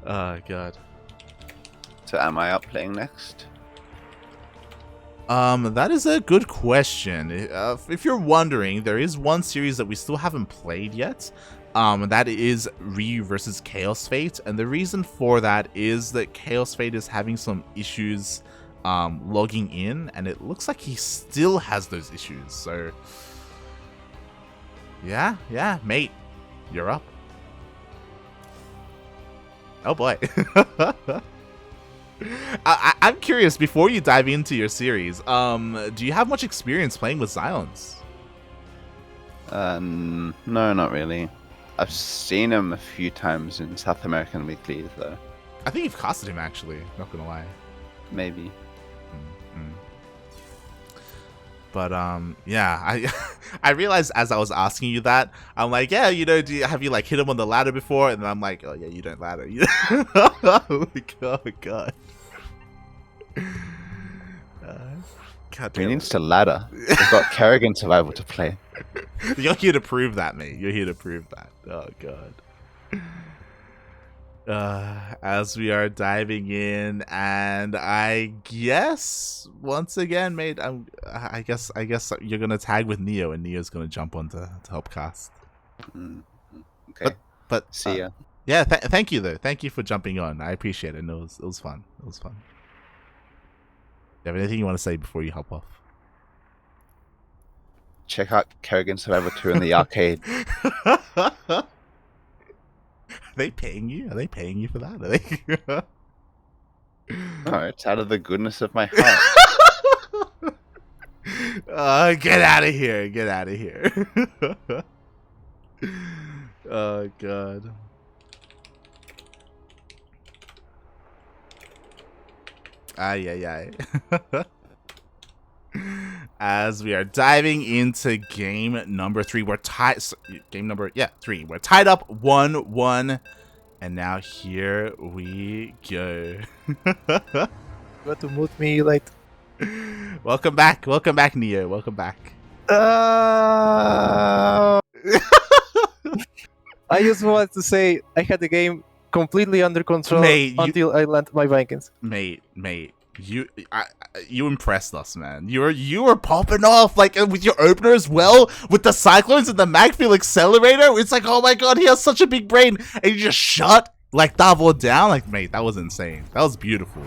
Oh god. So am I up playing next? That is a good question. If you're wondering, there is one series that we still haven't played yet. That is Ryu versus Chaos Fate, and the reason for that is that Chaos Fate is having some issues logging in, and it looks like he still has those issues. So yeah, mate, you're up. Oh boy. I'm curious, before you dive into your series, do you have much experience playing with XionS? No, not really. I've seen him a few times in South American weeklies, though. I think you've casted him, actually, not gonna lie. Maybe. But yeah, I realized as I was asking you that, I'm like, yeah, you know, have you like hit him on the ladder before? And then I'm like, oh yeah, you don't ladder. Oh god. God He damn needs it. to ladder. We've got Kerrigan Survival to play. You're here to prove that, mate. You're here to prove that. Oh god. As we are diving in, and I guess once again, mate, I guess you're gonna tag with Neo, and Neo's gonna jump on to help cast. Okay. But See ya. yeah, thank you though. Thank you for jumping on. I appreciate it. No, it was fun. It was fun. You have anything you want to say before you hop off? Check out Kerrigan Survival 2 in the arcade. Are they paying you? Are they paying you for that? Are they? No, it's out of the goodness of my heart. Get out of here. Get out of here. Oh, God. Ay. As we are diving into game number 3, we're tied. Three. We're tied up 1-1, and now here we go. You want to mute me, like? Welcome back, Neo. Welcome back. I just wanted to say I had the game completely under control until I landed my Vikings. Mate. You impressed us, man. You were popping off like with your opener as well, with the Cyclones and the Magfield Accelerator. It's like, oh my god, he has such a big brain, and you just shut like Tavo down. Like, mate, that was insane. That was beautiful.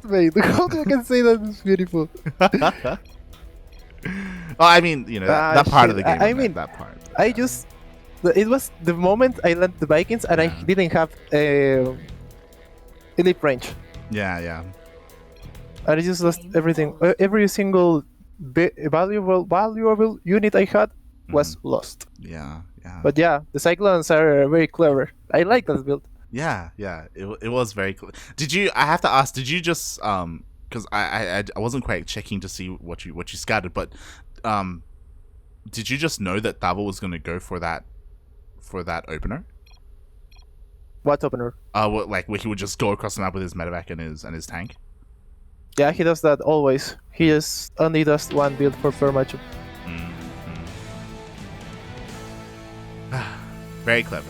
Wait, how do I can say that is beautiful? Well, I mean, you know, that part of the game. I mean, that part. It was the moment I landed the Vikings, and I didn't have elite range. Yeah. I just lost everything. Every single valuable unit I had was lost. Yeah. But yeah, the Cyclones are very clever. I like that build. Yeah. It was very cool. I have to ask, did you just because I wasn't quite checking to see what you scouted, but did you just know that Tavo was going to go for that opener? What opener? Like where he would just go across the map with his medevac and his tank. Yeah, he does that always. He just only does one build per matchup. Very clever.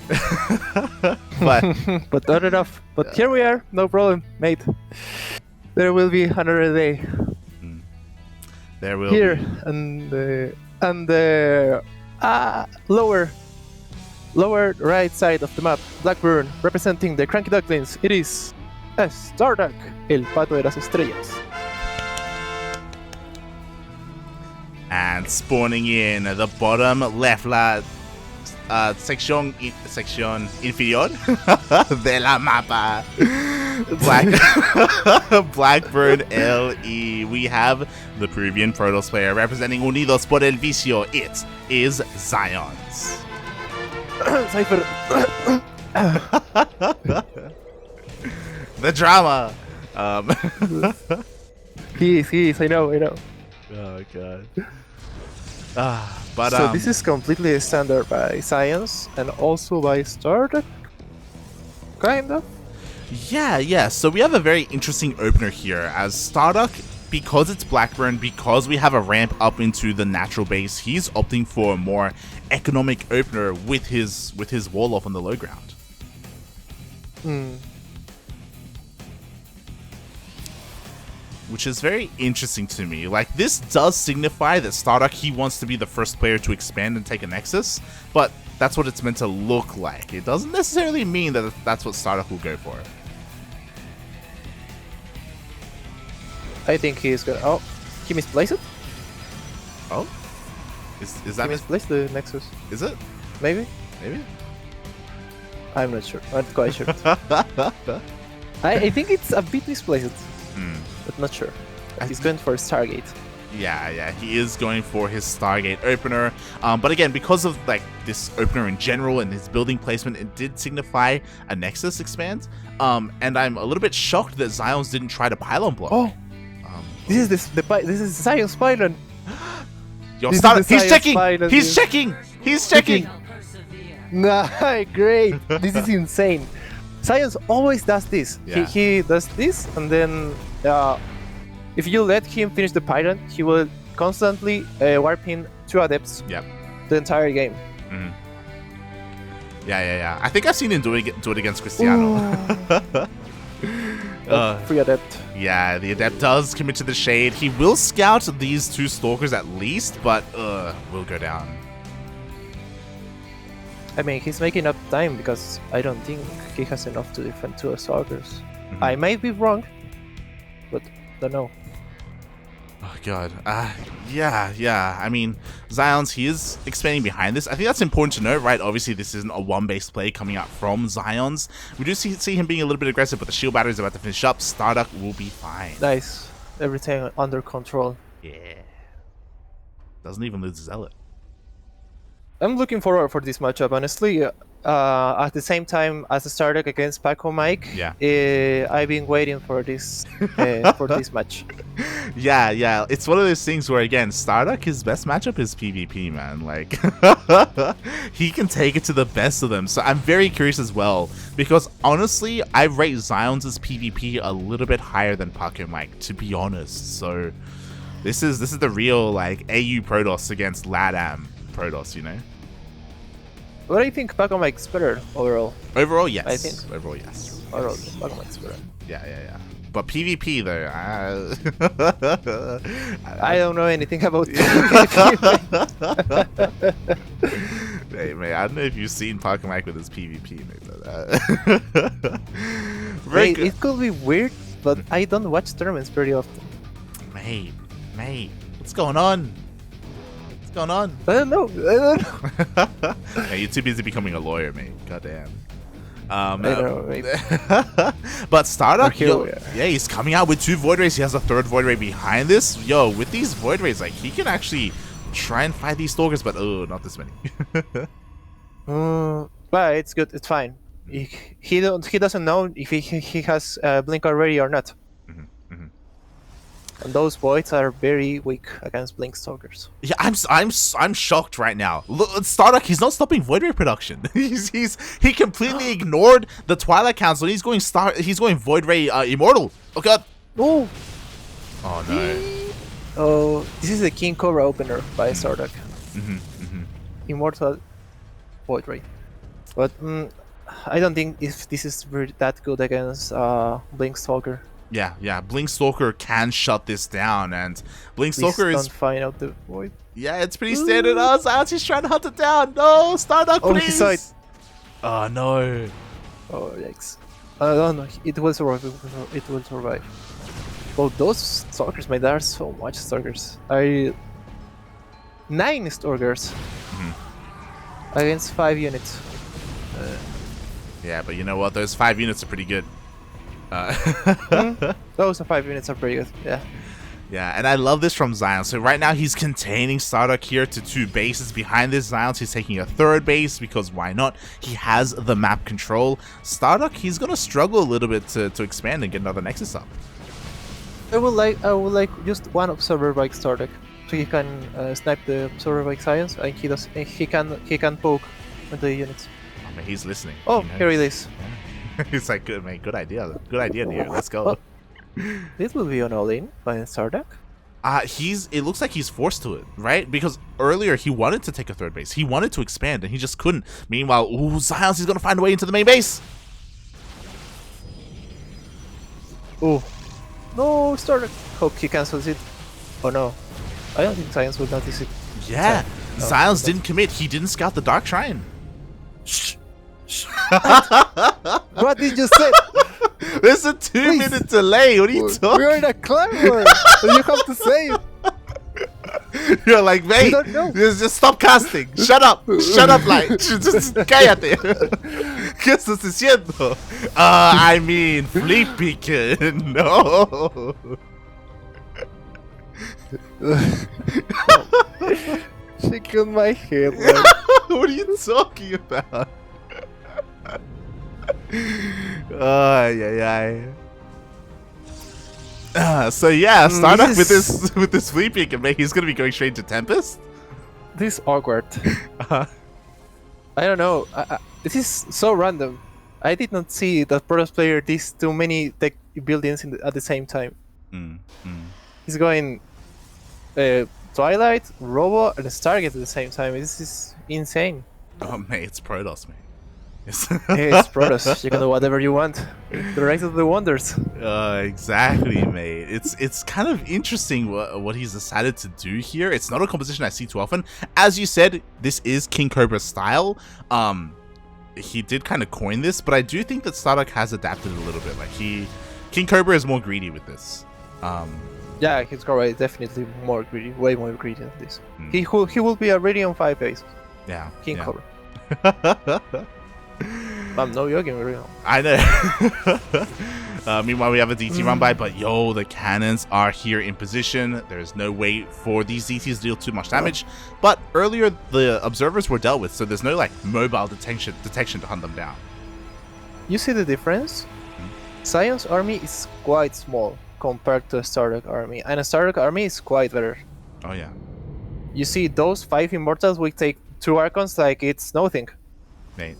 but not enough. But here we are, no problem, mate. There will be another day. There will here be. and lower right side of the map, Blackburn, representing the CranKy Ducklings. It is StarDuck, el pato de las estrellas. And spawning in the bottom left, sección inferior de la mapa, Blackburn LE. We have the Peruvian Protoss player representing Unidos por el Vicio. It is XionS. Cypher. The drama. He is. I know. Oh god. So this is completely standard by XionS and also by StarDuck, kind of. Yeah. So we have a very interesting opener here as StarDuck, because it's Blackburn, because we have a ramp up into the natural base. He's opting for a more economic opener with his wall off on the low ground. Which is very interesting to me. Like, this does signify that StarDuck, he wants to be the first player to expand and take a Nexus, but that's what it's meant to look like. It doesn't necessarily mean that that's what StarDuck will go for. I think he's gonna. Oh, he misplaced it? Oh? Is that he misplaced the Nexus? Is it? Maybe? I'm not sure. I'm not quite sure. I think it's a bit misplaced. But not sure. He's going for Stargate. Yeah, he is going for his Stargate opener. But again, because of like this opener in general and his building placement, it did signify a Nexus expand. And I'm a little bit shocked that XionS didn't try to pylon block. Oh, This is the science pilot. Yo, This is Starduck, the he's science checking! pilot, He's dude. checking! He's checking! Nah, great. This is insane. Science always does this. Yeah. He does this, and then if you let him finish the pilot, he will constantly warp in 2 adepts Yep. the entire game. Mhm. Yeah. I think I've seen him do it against Cristiano. Free adept. Yeah, the adept does commit to the shade. He will scout these 2 stalkers at least, but will go down. I mean, he's making up time because I don't think he has enough to defend 2 assaulters. Mhm. I might be wrong, but don't know. Oh god. Yeah. I mean, Xion's, he is expanding behind this. I think that's important to note, right? Obviously, this isn't a 1-base play coming out from Xion's. We do see him being a little bit aggressive, but the shield battery is about to finish up. StarDuck will be fine. Nice. Everything under control. Yeah. Doesn't even lose Zealot. I'm looking forward for this matchup, honestly. At the same time as the StarDuck against Paco Mike, Yeah. I've been waiting for this match. Yeah. It's one of those things where, again, StarDuck, his best matchup is PvP, man. Like, he can take it to the best of them. So I'm very curious as well, because honestly, I rate Xion's PvP a little bit higher than Paco Mike, to be honest. So this is the real, like, AU Protoss against LATAM Protoss, you know? But I think Paco Mike's better overall. Overall, yes. I think. Overall, yes. Overall, Paco Mike's better. Yeah. But PvP, though, I don't know anything about Hey, man, I don't know if you've seen Paco Mike with his PvP, mate, but, Hey, it could be weird, but I don't watch tournaments very often. Mate, what's going on? What's going on? I don't know. Yeah, you're too busy becoming a lawyer, mate. Goddamn. I know, mate. But StarDuck, Okay, yo, yeah. yeah, he's coming out with 2 Void Rays. He has a 3rd Void Ray behind this. Yo, with these Void Rays, like, he can actually try and fight these Stalkers, but oh, not this many. But it's good. It's fine. He doesn't know if he has Blink already or not. And those voids are very weak against Blink Stalkers. Yeah, I'm shocked right now. Look, StarDuck, he's not stopping Void Ray production. he completely ignored the Twilight Council. He's going Void Ray Immortal. Oh god. Oh. Oh no. Oh, this is the King Cobra opener by StarDuck. Immortal Void Ray. But I don't think if this is really that good against Blink Stalker. Yeah. Blink Stalker can shut this down, and Blink Stalker Please is don't find out the void. yeah, it's pretty standard. Oh, Xion's trying to hunt it down. No, StarDuck, Oh, please. he saw it. Oh no. Oh yikes! No, it will survive. It will survive. Oh, those stalkers, mate, there are so much stalkers. 9 stalkers against 5 units. Yeah, but you know what? Those 5 units are pretty good. Those 5 units are pretty good. Yeah. Yeah, and I love this from Xion. So right now he's containing StarDuck here to 2 bases. Behind this, Xion, he's taking a 3rd base because why not? He has the map control. StarDuck, he's gonna struggle a little bit to expand and get another Nexus up. I would like just one observer by StarDuck, so he can snipe the observer by Science, and he can poke with the units. Oh man, he's listening. Oh, He knows. here it is. Yeah. He's like, good mate, good idea, dear. Let's go. This will be an all-in by StarDuck. It looks like he's forced to it, right? Because earlier he wanted to take a 3rd base. He wanted to expand and he just couldn't. Meanwhile, Xion's, he's gonna find a way into the main base. Oh. No, StarDuck. Hope he cancels it. Oh no. I don't think Science will notice it. Yeah. No, Xion's no. didn't commit. He didn't scout the Dark Shrine. What did you say? There's a 2-minute delay. What are you talking? We're in a climber. You have to say it. You're like, mate, don't know. just stop casting. Shut up, like, just cállate. ¿Qué estás diciendo? I mean, Flippy kid, no. Shaking my head. Man. What are you talking about? Oh, yeah. So yeah, StarDuck this with this fleet pick, he's gonna be going straight to Tempest. This is awkward. Uh-huh. I don't know. This is so random. I did not see that Protoss player these too many tech buildings at the same time. He's going Twilight, Robo, and Stargate at the same time. This is insane. Oh mate, it's Protoss, mate. Hey, it's Protoss. You can do whatever you want. The right of the wonders. Exactly, mate. It's kind of interesting what he's decided to do here. It's not a composition I see too often. As you said, this is King Cobra's style. He did kind of coin this, but I do think that StarDuck has adapted a little bit. Like King Cobra is more greedy with this. Yeah, his Cobra is definitely more greedy, way more greedy than this. He will be already on 5 base. Yeah. King yeah. Cobra. I'm no joking, real. I know. Meanwhile, we have a DT run by, but yo, the cannons are here in position. There's no way for these DTs to deal too much damage. But earlier, the observers were dealt with, so there's no like mobile detection to hunt them down. You see the difference? XionS army is quite small compared to a StarDuck army, and a StarDuck army is quite better. Oh yeah. You see, those 5 immortals will take 2 Archons like it's nothing. Mate,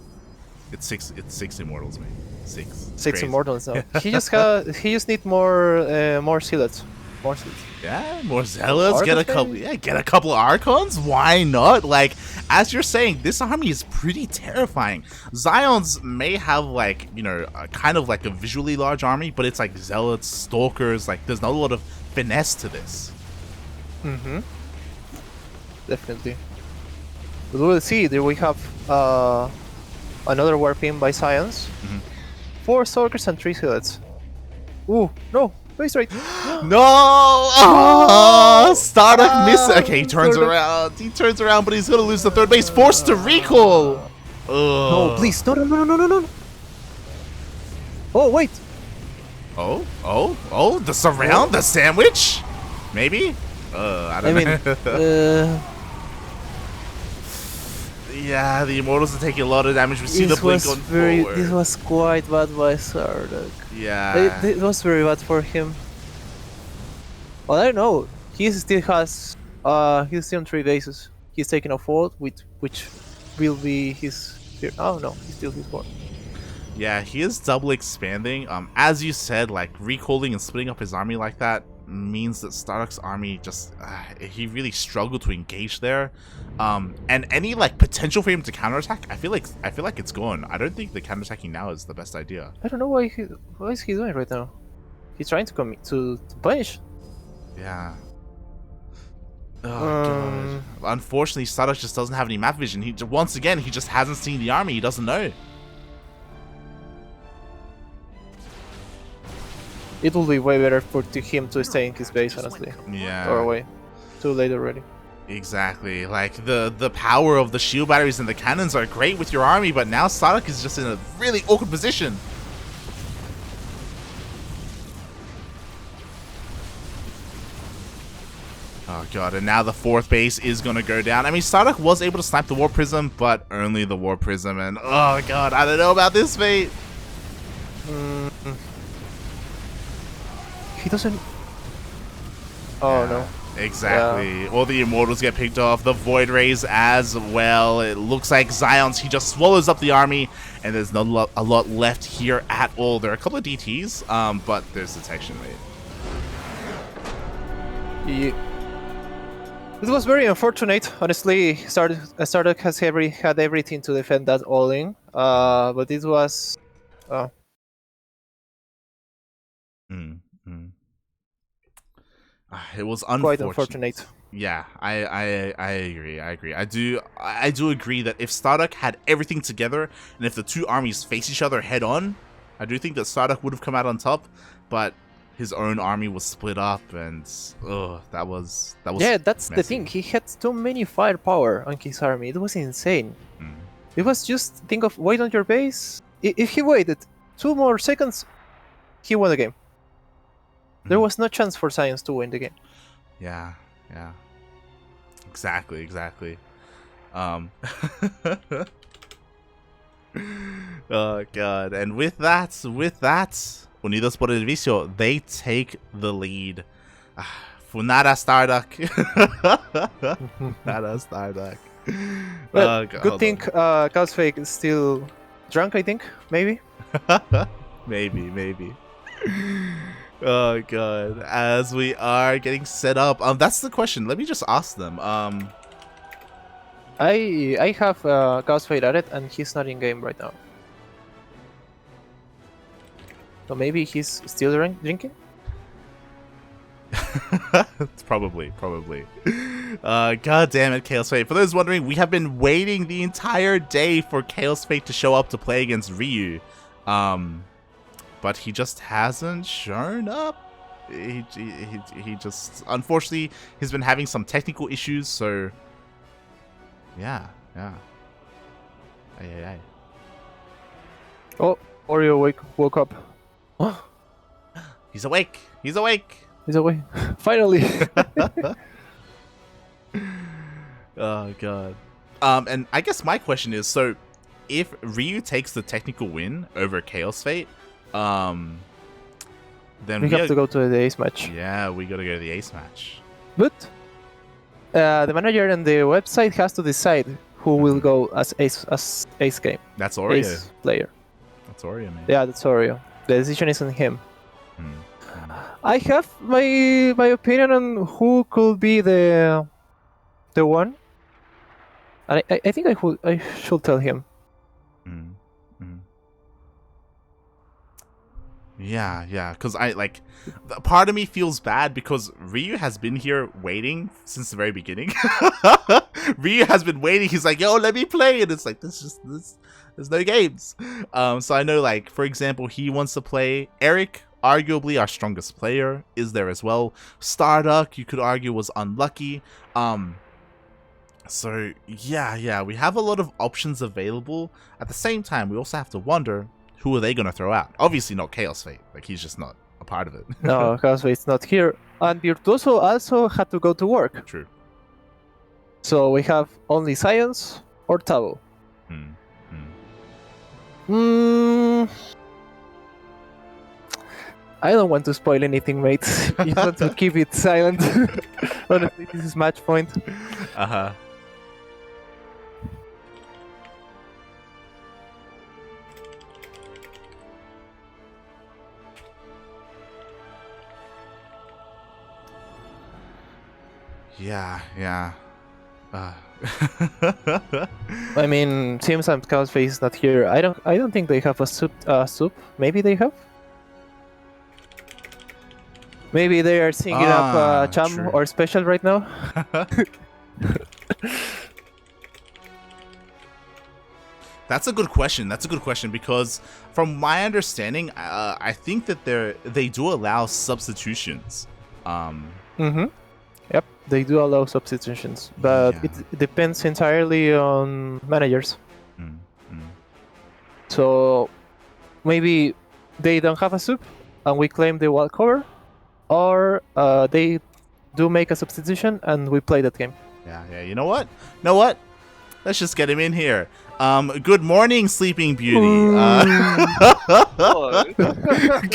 it's six immortals, mate. 6. It's 6 crazy. immortals now. he just need more zealots. More zealots. Yeah, more zealots. Get a Archons, couple. maybe? Yeah, get a couple Archons. Why not? Like, as you're saying, this army is pretty terrifying. Zion's may have like, you know, kind of like a visually large army, but it's like zealots, stalkers. Like, there's not a lot of finesse to this. Definitely. But we'll see. There we have another warping by XionS. 4 stalkers and 3 zealots. Ooh, no. Base rate. No! Oh, StarDuck missed. Okay, he turns around. He turns around, but he's gonna lose the 3rd base. Forced to recall. No, please. No. Oh, wait. Oh, the surround, the sandwich? Maybe? I don't know. Yeah, the Immortals are taking a lot of damage. We see the blink on forward. This was quite bad by StarDuck. Yeah. It was very bad for him. Well, I don't know. He still has. He's still on 3 bases. He's taking a 4th, which will be his. Oh no, he's still his 4th. Yeah, he is double expanding. As you said, like recalling and splitting up his army like that means that StarDuck's army just he really struggled to engage there. And any like potential for him to counterattack, I feel like it's gone. I don't think the counterattacking now is the best idea. I don't know what is he doing right now. He's trying to commit to punish. Yeah. Oh god. Unfortunately, StarDuck just doesn't have any map vision. He once again he just hasn't seen the army. He doesn't know. It will be way better for him to stay in his base, honestly. Yeah. Or away. Too late already. Exactly. Like the power of the shield batteries and the cannons are great with your army, but now StarDuck is just in a really awkward position. Oh god, and now the 4th base is gonna go down. I mean, StarDuck was able to snipe the Warp Prism, but only the Warp Prism, and oh god, I don't know about this, mate. He doesn't. Oh no. Exactly. All the Immortals get picked off. The Void Rays as well. It looks like XionS, he just swallows up the army, and there's not a lot left here at all. There are a couple of DTs, but there's detection rate. It was very unfortunate, honestly. StarDuck has had everything to defend that all-in, but this was... It was quite unfortunate. Yeah, I agree. I do agree that if StarDuck had everything together, and if the 2 armies face each other head on, I do think that StarDuck would have come out on top, but his own army was split up, and that was yeah, that's messy. the thing. He had so many firepower on his army. It was insane. It was just think of wait on your base. If he waited 2 more seconds, he won the game. There was no chance for XionS to win the game. Yeah. Exactly. Oh god. And with that, Unidos por el Vicio, they take the lead. Funada StarDuck. Funada StarDuck. Well, God, good hold thing Chaos Fake is still drunk, I think, maybe. on. Maybe. Oh god. As we are getting set up, that's the question. Let me just ask them. I have Chaos Fake at it, and he's not in game right now. So maybe he's still drinking? It's probably. God damn it, Chaos Fate. For those wondering, we have been waiting the entire day for Chaos Fate to show up to play against Ryu. But he just hasn't shown up. He just, unfortunately, he's been having some technical issues, so yeah. Ay. Oh, Oreo woke up. He's awake. He's away. Finally. Oh god. And I guess my question is, so if Ryu takes the technical win over Chaos Fate, then we have to go to the ace match. Yeah, we gotta go to the ace match. But the manager and the website has to decide who will go as ace game. That's Oreo. Ace player. That's Oreo, man. Yeah, that's Oreo. The decision is on him. I have my opinion on who could be the one. And I think I should tell him. Yeah, because part of me feels bad because Ryu has been here waiting since the very beginning. Ryu has been waiting. He's like, yo, let me play. And it's like, there's no games. So I know, like, for example, he wants to play Erik, arguably our strongest player, is there as well. StarDuck, you could argue, was unlucky. So yeah, we have a lot of options available. At the same time, we also have to wonder, who are they going to throw out? Obviously not Chaos Fate. Like, he's just not a part of it. No, Chaos Fate's not here. And Virtuoso also had to go to work. True. So we have only XionS or Tavo. I don't want to spoil anything, mate. You want to keep it silent. Honestly, this is match point. Uh-huh. Yeah. I mean, seems like Chaos Fate is not here. I don't think they have a soup. Maybe they have. Maybe they are singing up Cham true. or Special right now. That's a good question. Because from my understanding, I think that they do allow substitutions. Yep, they do allow substitutions, but Yeah. it depends entirely on managers. So maybe they don't have a soup, and we claim the wall cover, or they do make a substitution, and we play that game. Yeah. You know what? Let's just get him in here. Good morning, Sleeping Beauty. Hello.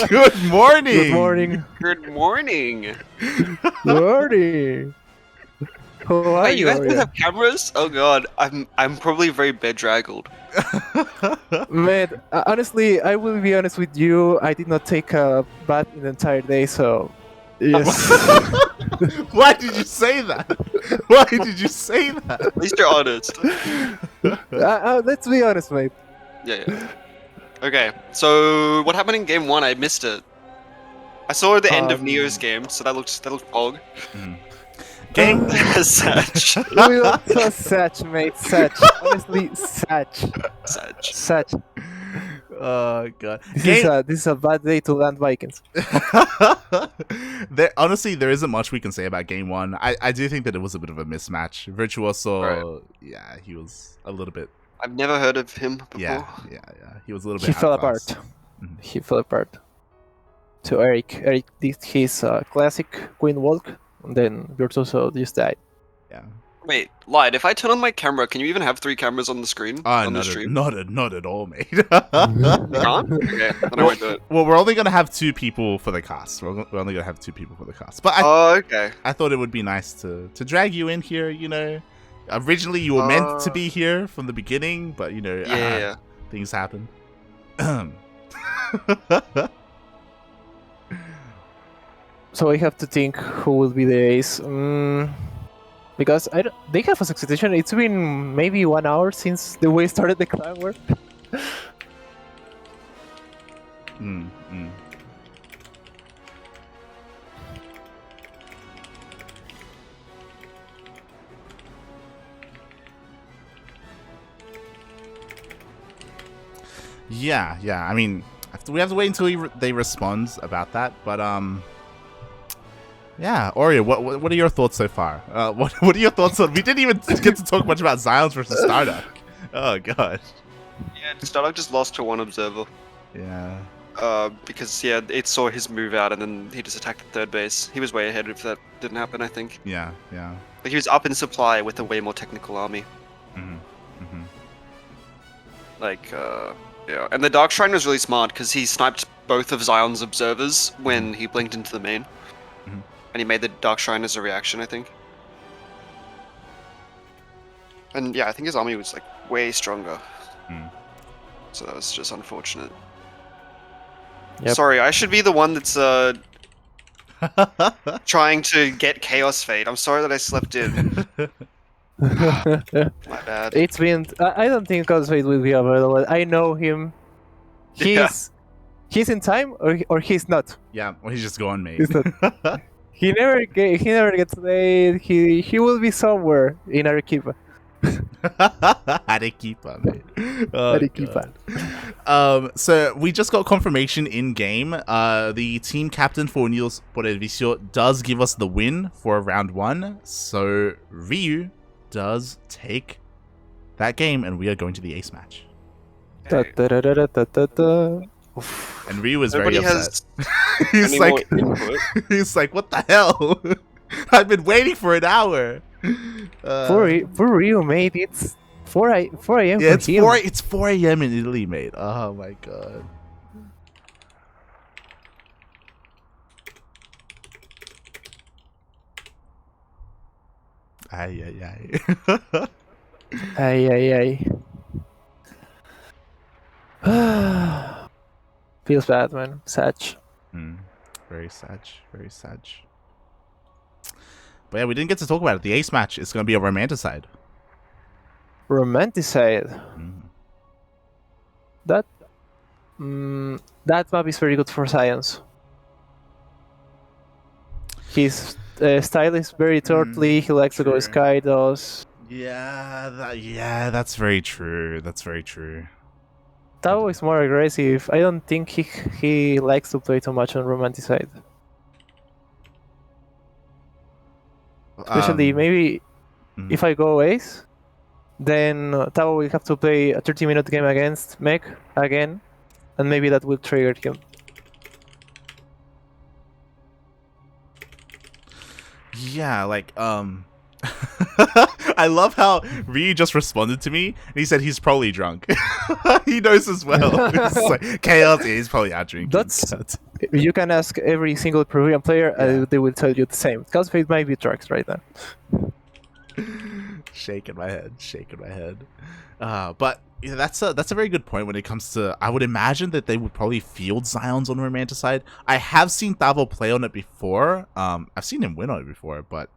Good morning. Good morning. Good morning. Morning. How are Wait, you guys both Oreo? have cameras? Oh god, I'm probably very bedraggled. Man, honestly, I will be honest with you. I did not take a bath in the entire day, so yes. Why did you say that? At least you're honest. Let's be honest, mate. Yeah. Okay, so what happened in game 1? I missed it. I saw the end of Neo's game, so that looked pog. Game. Satch. We also Satch, mate. Satch. Honestly, Satch. Satch. Oh god. This is a bad day to land Vikings. Honestly, there isn't much we can say about game 1. I do think that it was a bit of a mismatch. Virtuoso, Right. Yeah, he was a little bit. I've never heard of him before. Yeah. He was a little bit. He fell outclassed. apart. He fell apart. To Erik. Erik did his classic Queen Walk, and then Virtuoso just died. Yeah. Wait, Light, if I turn on my camera, can you even have 3 cameras on the screen? On the stream? Not at all, mate. You can't? Okay, then I won't do it. Well, we're only gonna have 2 people for the cast. We're only gonna have 2 people for the cast. But Oh, okay. I thought it would be nice to drag you in here. You know, originally you were meant to be here from the beginning, but you know, Yeah. things happen. So I have to think who will be the ace. Because they have a succession. It's been maybe 1 hour since the way started the clan war. Yeah. I mean, we have to wait until they respond about that. But yeah, Oreo, what are your thoughts so far? What are your thoughts on? We didn't even get to talk much about XionS versus StarDuck. Oh gosh. Yeah, StarDuck just lost to 1 observer. Yeah. Because it saw his move out and then he just attacked the 3rd base. He was way ahead if that didn't happen, I think. Yeah. Like he was up in supply with a way more technical army. Like, yeah. And the Dark Shrine was really smart because he sniped both of Xion's observers when he blinked into the main. And he made the Dark Shrine as a reaction, I think. And yeah, I think his army was like way stronger. So that was just unfortunate. Yep. Sorry, I should be the one that's trying to get Chaos Fate. I'm sorry that I slept in. My bad. It's been. I don't think Cosfade will be available. I know him. He's in time or he's not. Yeah. Well, he's just gone, mate. He's not. He never gets late. He will be somewhere in Arequipa. Arequipa, mate. Oh, Arequipa. So we just got confirmation in game. The team captain for Unidos por el Vicio does give us the win for round 1. So Ryu does take that game, and we are going to the ace match. Da, da, da, da, da, da, da. And Ryu is Nobody very has upset. he's like, he's like, what the hell? I've been waiting for an hour. For Rio, mate, it's 4 a.m. Yeah, for him. it's 4 a.m. in Italy, mate. Oh my god. Ay. Ay. Feels bad, man. Sad. Very sad. But yeah, we didn't get to talk about it. The ace match is going to be a romanticide. Romanticide. That map is very good for XionS. His style is very turtly. He likes to go Skydos. Yeah, that's very true. Tavo is more aggressive. I don't think he likes to play too much on Romanticide. Especially maybe if I go ace, then Tavo will have to play a 30-minute game against Mech again, and maybe that will trigger him. Yeah, like I love how Ryu just responded to me and he said he's probably drunk. He knows as well. It's like, Chaos is probably out drinking. You can ask every single Peruvian player, they will tell you the same. Cosfade might be drugs right now. Shaking my head. But yeah, that's a very good point when it comes to. I would imagine that they would probably field XionS on Romanticide. I have seen Tavo play on it before. I've seen him win on it before, but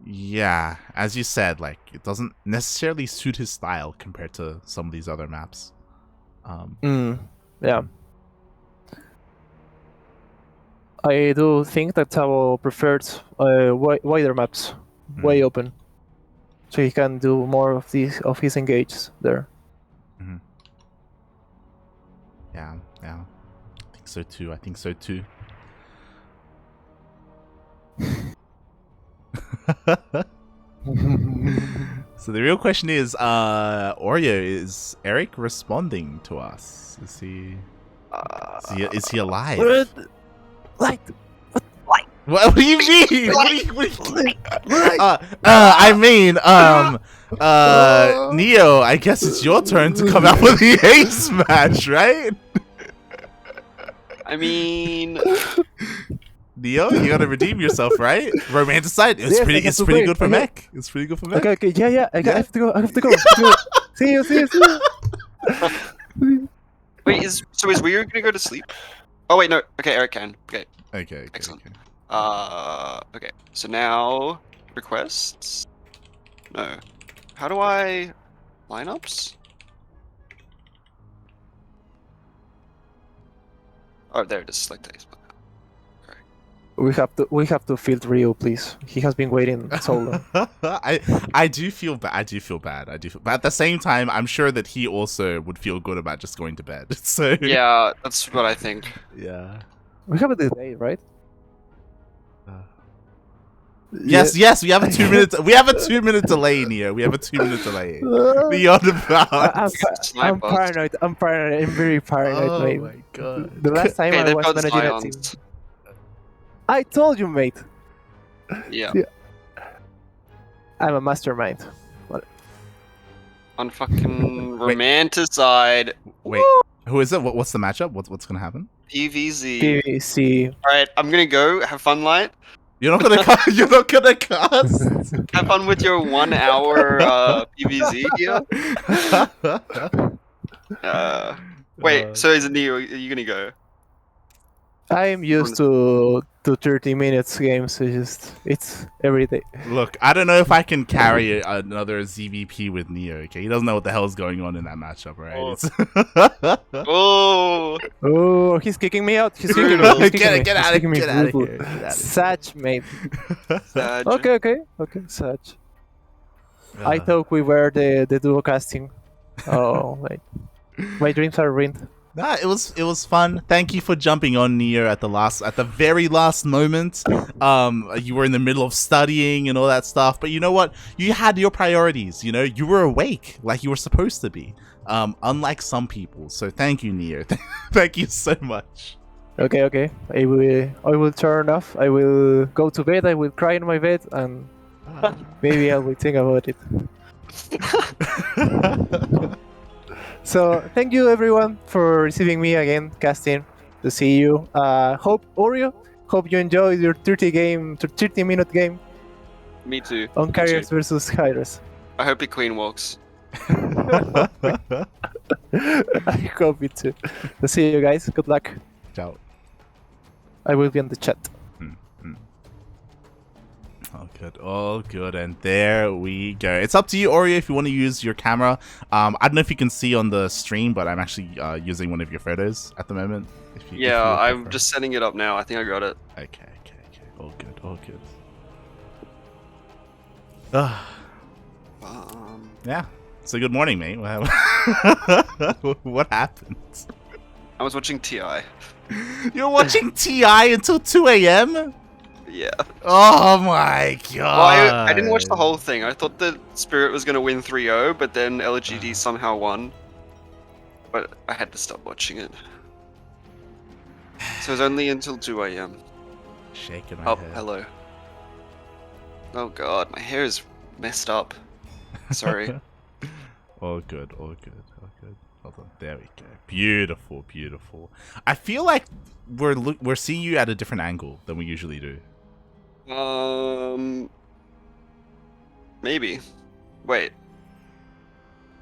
yeah, as you said, like it doesn't necessarily suit his style compared to some of these other maps. Yeah. I do think that Tavo preferred wider maps, way open, so he can do more of his engages there. Yeah. I think so too. So the real question is, Oreo, is Erik responding to us? Is he alive? What do you mean? I mean, Neo, I guess it's your turn to come out with the ace match, right? I mean, Neo, you gotta redeem yourself, right? Romanticide. It's Yes, pretty. I got It's to pretty play. good for Okay. mech. It's pretty good for mech. Okay, yeah. I have to go. I have to go. See you. wait, is Rio gonna go to sleep? Oh wait, no. Okay, Eric can. Okay. Okay. Excellent. Okay. So now requests. No. How do I lineups? Oh, there it is. Select days. We have to field Rio, please. He has been waiting so long. I do feel bad. I do feel bad. But at the same time, I'm sure that he also would feel good about just going to bed. So Yeah, that's what I think. yeah. We have a delay, right? Yes. We have a 2 minute. We have a 2 minute delay, Neo. We have a 2 minute delay. Beyond about. I'm paranoid. I'm very paranoid, Oh mate. my god. The last time Okay, I they've was got managing a team. Zions. I told you, mate. Yeah. I'm a mastermind. On fucking romanticide. Wait, who is it? What's the matchup? What's gonna happen? PVZ. PVC. Alright, I'm gonna go. Have fun, Light. You're not gonna you're not gonna cast. Have fun with your 1 hour PVZ here. Wait, so is it Neo? Are you gonna go? I am used to 30 minutes games. It's every day. Look, I don't know if I can carry another ZVP with Neo. Okay, he doesn't know what the hell's going on in that matchup, right? Oh. Oh, he's kicking me out. He's kicking me. He's kicking me. Get He's out of kicking me. here! Get out of Brutal. here! Such, mate. Sad. Okay, such. I thought we were the duo casting. Oh, my dreams are ruined. Nah, it was fun. Thank you for jumping on Neo at the very last moment. You were in the middle of studying and all that stuff, but you know what? You had your priorities. You know, you were awake like you were supposed to be. Unlike some people. So thank you, Neo. Thank you so much. Okay. I will turn off. I will go to bed. I will cry in my bed, and maybe I will think about it. So thank you everyone for receiving me again, casting. To see you. Hope you enjoyed your 30-minute game Me too. on Me Carriers too. versus Hydras. I hope your queen walks. I hope it too. To see you guys. Good luck. Ciao. I will be in the chat. All good, and there we go. It's up to you, Oreo, if you want to use your camera. I don't know if you can see on the stream, but I'm actually using one of your photos at the moment. If you I'm prefer. just setting it up now. I think I got it. Okay. All good. Yeah. So good morning, mate. What happened? I was watching TI. You're watching TI until 2 a.m.? Yeah. Oh my god. Well, I didn't watch the whole thing. I thought that Spirit was going to win 3-0, but then LGD somehow won. But I had to stop watching it. So it was only until 2 a.m. Shaking my Oh, head. hello. Oh god, my hair is messed up. Sorry. All good. Hold on. There we go. Beautiful. I feel like we're seeing you at a different angle than we usually do. Maybe. Wait.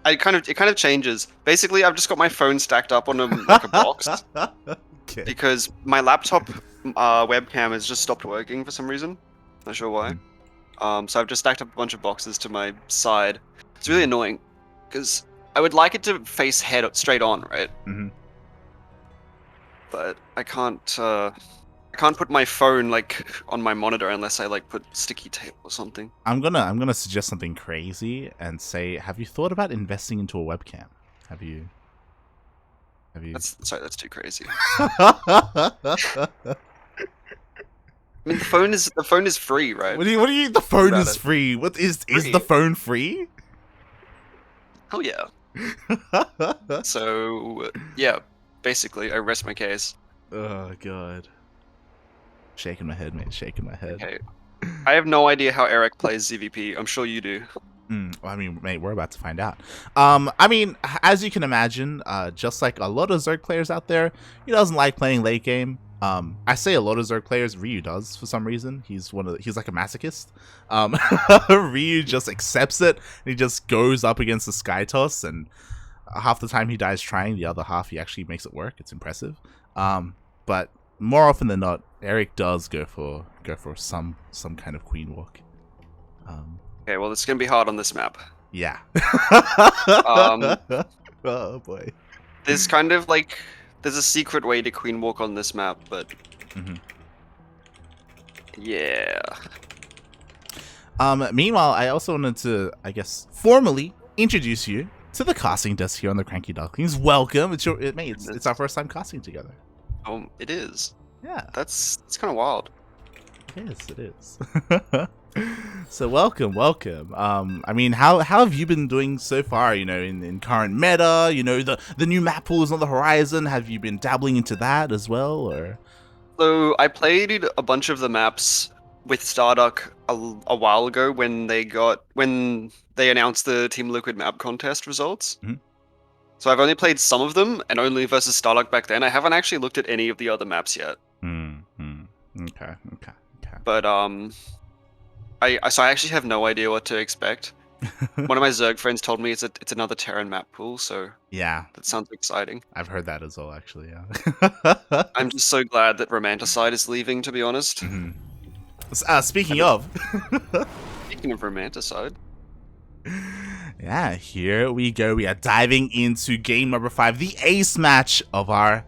It kind of changes. Basically, I've just got my phone stacked up on a box Okay. because my laptop webcam has just stopped working for some reason. Not sure why. So I've just stacked up a bunch of boxes to my side. It's really annoying because I would like it to face head straight on, right? Mhm. But I can't put my phone like on my monitor unless I like put sticky tape or something. I'm gonna suggest something crazy and say, have you thought about investing into a webcam? Have you? That's too crazy. I mean, the phone is free, right? What do you? The phone About is it. free. What is Free. the phone free? Oh yeah. So yeah, basically, I rest my case. Oh god. Shaking my head, mate. Shaking my head. Okay. I have no idea how Erik plays ZVP. I'm sure you do. Well, I mean, mate, we're about to find out. I mean, as you can imagine, just like a lot of Zerg players out there, he doesn't like playing late game. I say a lot of Zerg players. Ryu does for some reason. He's like a masochist. Ryu just accepts it. And he just goes up against the Sky Toss, and half the time he dies trying. The other half he actually makes it work. It's impressive. But more often than not, Erik does go for some kind of queen walk. Okay, well, it's gonna be hard on this map. Yeah. Oh boy. There's kind of like there's a secret way to queen walk on this map, but yeah. Meanwhile, I also wanted to, I guess, formally introduce you to the casting desk here on the CranKy Ducklings. Welcome. It's our first time casting together. It is. Yeah. It's kind of wild. It is. So welcome. I mean, how have you been doing so far, in current meta, the new map pool is on the horizon. Have you been dabbling into that as well, or? So I played a bunch of the maps with StarDuck a while ago when they announced the Team Liquid map contest results. So I've only played some of them, and only versus StarDuck back then. I haven't actually looked at any of the other maps yet. Okay. But I actually have no idea what to expect. One of my Zerg friends told me it's another Terran map pool, so yeah, that sounds exciting. I've heard that as well, actually. Yeah. I'm just so glad that Romanticide is leaving, to be honest. Speaking of Romanticide. Yeah, here we go. We are diving into game number 5, the ace match of our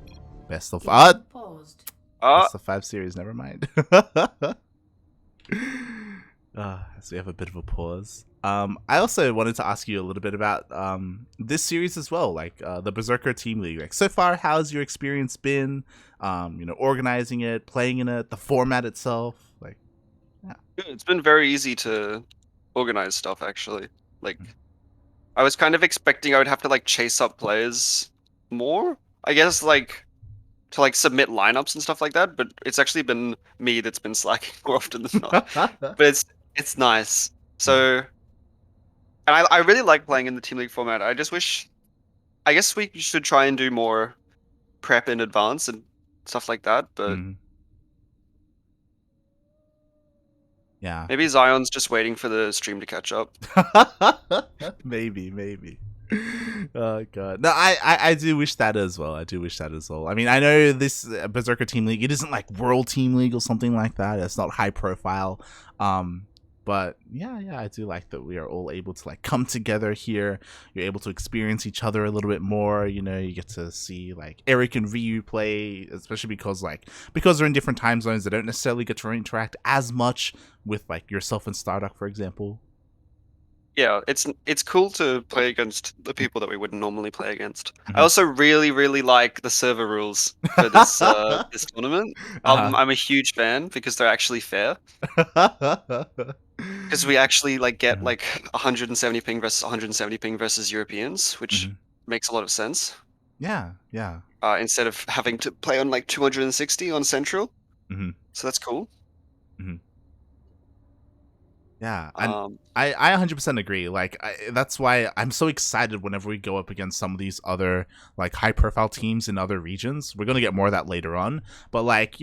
best of 5 series. Never mind. So we have a bit of a pause. I also wanted to ask you a little bit about this series as well, like the Berserker Team League. Like, so far, how's your experience been? Organizing it, playing in it, the format itself. Like, yeah. It's been very easy to organize stuff, actually. Like, I was kind of expecting I would have to like chase up players more, I guess, like to like submit lineups and stuff like that. But it's actually been me that's been slacking more often than not. But it's nice. So, and I really like playing in the Team League format. I guess we should try and do more prep in advance and stuff like that. But yeah, maybe Zion's just waiting for the stream to catch up. maybe. Oh god, no, I do wish that as well. I mean, I know this Berserker Team League, it isn't like World Team League or something like that. It's not high profile. But yeah, I do like that we are all able to like come together here. You're able to experience each other a little bit more. You get to see like Erik and Ryu play, especially because they're in different time zones. They don't necessarily get to interact as much with like yourself and StarDuck, for example. Yeah, it's cool to play against the people that we wouldn't normally play against. I also really, really like the server rules for this this tournament. I'm a huge fan because they're actually fair. Because we actually like get like 170 ping versus 170 ping versus Europeans, which makes a lot of sense. Yeah. Instead of having to play on like 260 on Central. So that's cool. Yeah, and I 100% agree. Like, that's why I'm so excited whenever we go up against some of these other like high-profile teams in other regions. We're gonna get more of that later on. But like,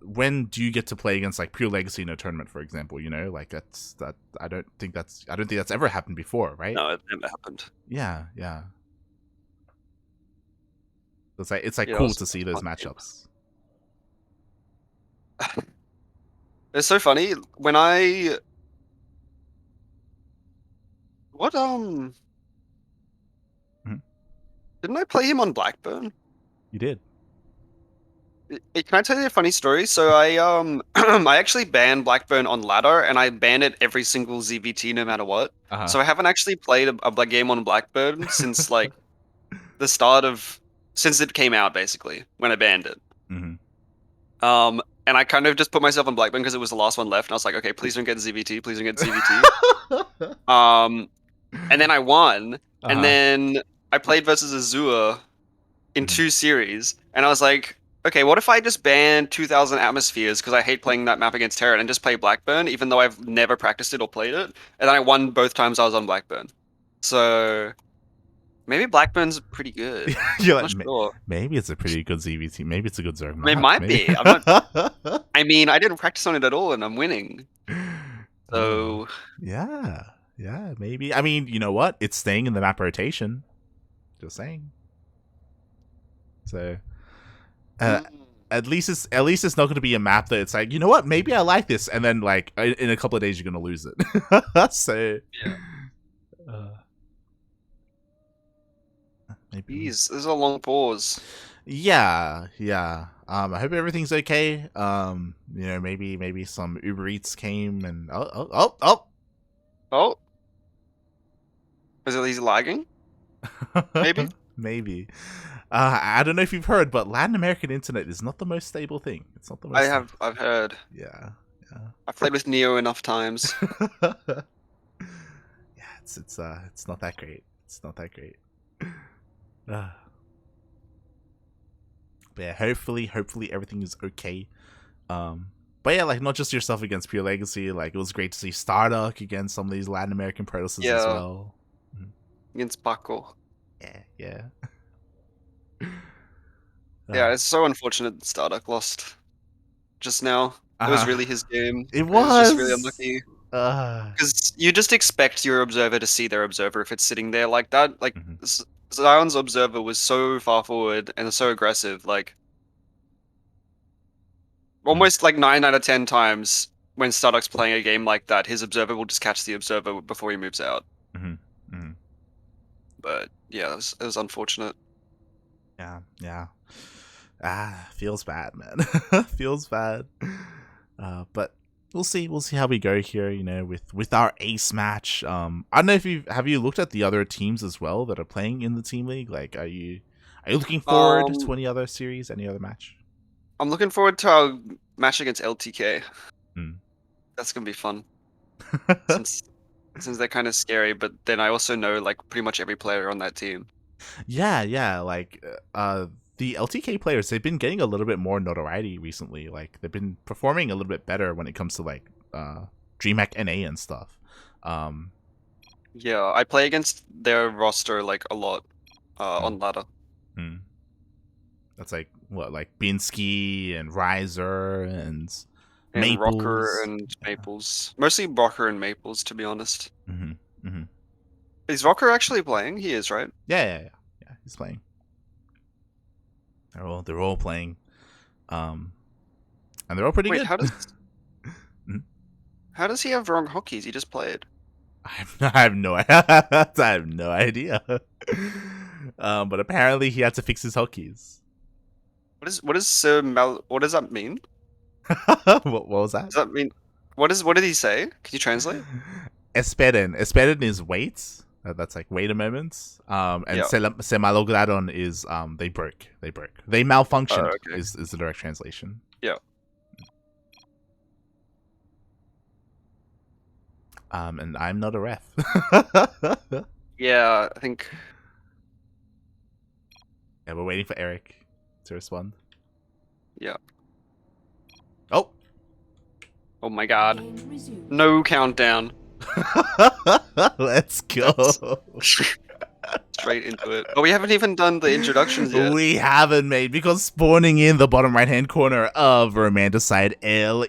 when do you get to play against like Pure Legacy in a tournament, for example? Like that. I don't think that's ever happened before, right? No, it never happened. Yeah. It's cool to see those matchups. It's so funny when I. What Didn't I play him on Blackburn? You did. Can I tell you a funny story? So I I actually banned Blackburn on ladder, and I ban it every single ZVT no matter what. So I haven't actually played a game on Blackburn since like the start of since it came out, basically when I banned it. And I kind of just put myself on Blackburn because it was the last one left, and I was like, okay, please don't get ZVT, please don't get ZVT. And then I won, and then I played versus Azure in 2 series, and I was like, Okay, what if I just ban 2,000 atmospheres because I hate playing that map against Terran and just play Blackburn, even though I've never practiced it or played it, and I won both times I was on Blackburn. So maybe Blackburn's pretty good. You're I'm like, not sure. maybe it's a pretty good ZVT. Maybe it's a good Zerg I mean, it map. might Maybe. be. I'm not. I mean, I didn't practice on it at all, and I'm winning. Oh, So yeah, maybe. I mean, you know what? It's staying in the map rotation. Just saying. So, at least it's not going to be a map that it's like, you know what? Maybe I like this, and then like in a couple of days you're going to lose it. So, yeah. Maybe. Jeez, this is a long pause. Yeah. I hope everything's okay. You know, maybe some Uber Eats came and Oh, is it he's lagging? Maybe. Maybe. I don't know if you've heard, but Latin American internet is not the most stable thing. It's not the most. I've heard. Yeah. I've played with Neo enough times. Yeah, it's not that great. It's not that great. But yeah, hopefully everything is okay. But yeah, like not just yourself against Pure Legacy. Like it was great to see StarDuck against some of these Latin American Protosses as well. Against Paco. Yeah. Yeah, it's so unfortunate that StarDuck lost just now. It was really his game. It was just really was. unlucky. Because you just expect your observer to see their observer if it's sitting there like that. Like Zion's observer was so far forward and so aggressive. Like almost like 9 out of 10 times when StarDuck's playing a game like that, his observer will just catch the observer before he moves out. But yeah, it was unfortunate. Yeah. Feels bad, man. Feels bad. But we'll see how we go here, you know, with our ace match. I don't know if you looked at the other teams as well that are playing in the team league? Like are you looking forward to any other series, any other match? I'm looking forward to our match against LTK. That's gonna be fun. Since they're kind of scary, but then I also know like pretty much every player on that team. Yeah, like the LTK players, they've been getting a little bit more notoriety recently. Like they've been performing a little bit better when it comes to like DreamHack NA and stuff. Yeah, I play against their roster like a lot on ladder. That's like what, like Binsky and Riser and Maples. Rocker and Maples. Mostly Rocker and Maples, to be honest. Is Rocker actually playing? He is, right? Yeah, he's playing. They're all playing. And they're all pretty good. How does he have wrong hotkeys? He just played. I have no idea. But apparently he had to fix his hotkeys. What does that mean? What was that? Does that mean what did he say? Can you translate? Esperen is wait. That's like wait a moment. And se malograron is they broke. They malfunctioned is the direct translation. Yeah. And I'm not a ref. Yeah, I think. Yeah, we're waiting for Erik to respond. Yeah. Oh my god. No countdown. Let's go. Straight into it. But we haven't even done the introductions yet. We haven't, mate, because spawning in the bottom right-hand corner of Romanticide LE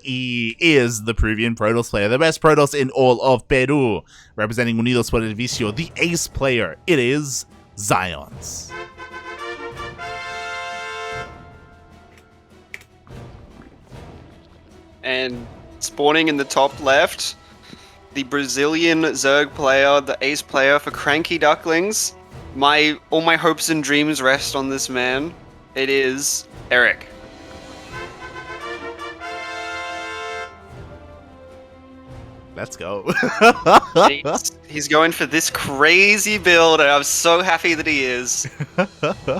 is the Peruvian Protoss player, the best Protoss in all of Peru, representing Unidos por el Vicio, the ace player. It is XionS. And spawning in the top left, the Brazilian Zerg player, the ace player for CranKy Ducklings. All my hopes and dreams rest on this man. It is Erik. Let's go. He's going for this crazy build, and I'm so happy that he is.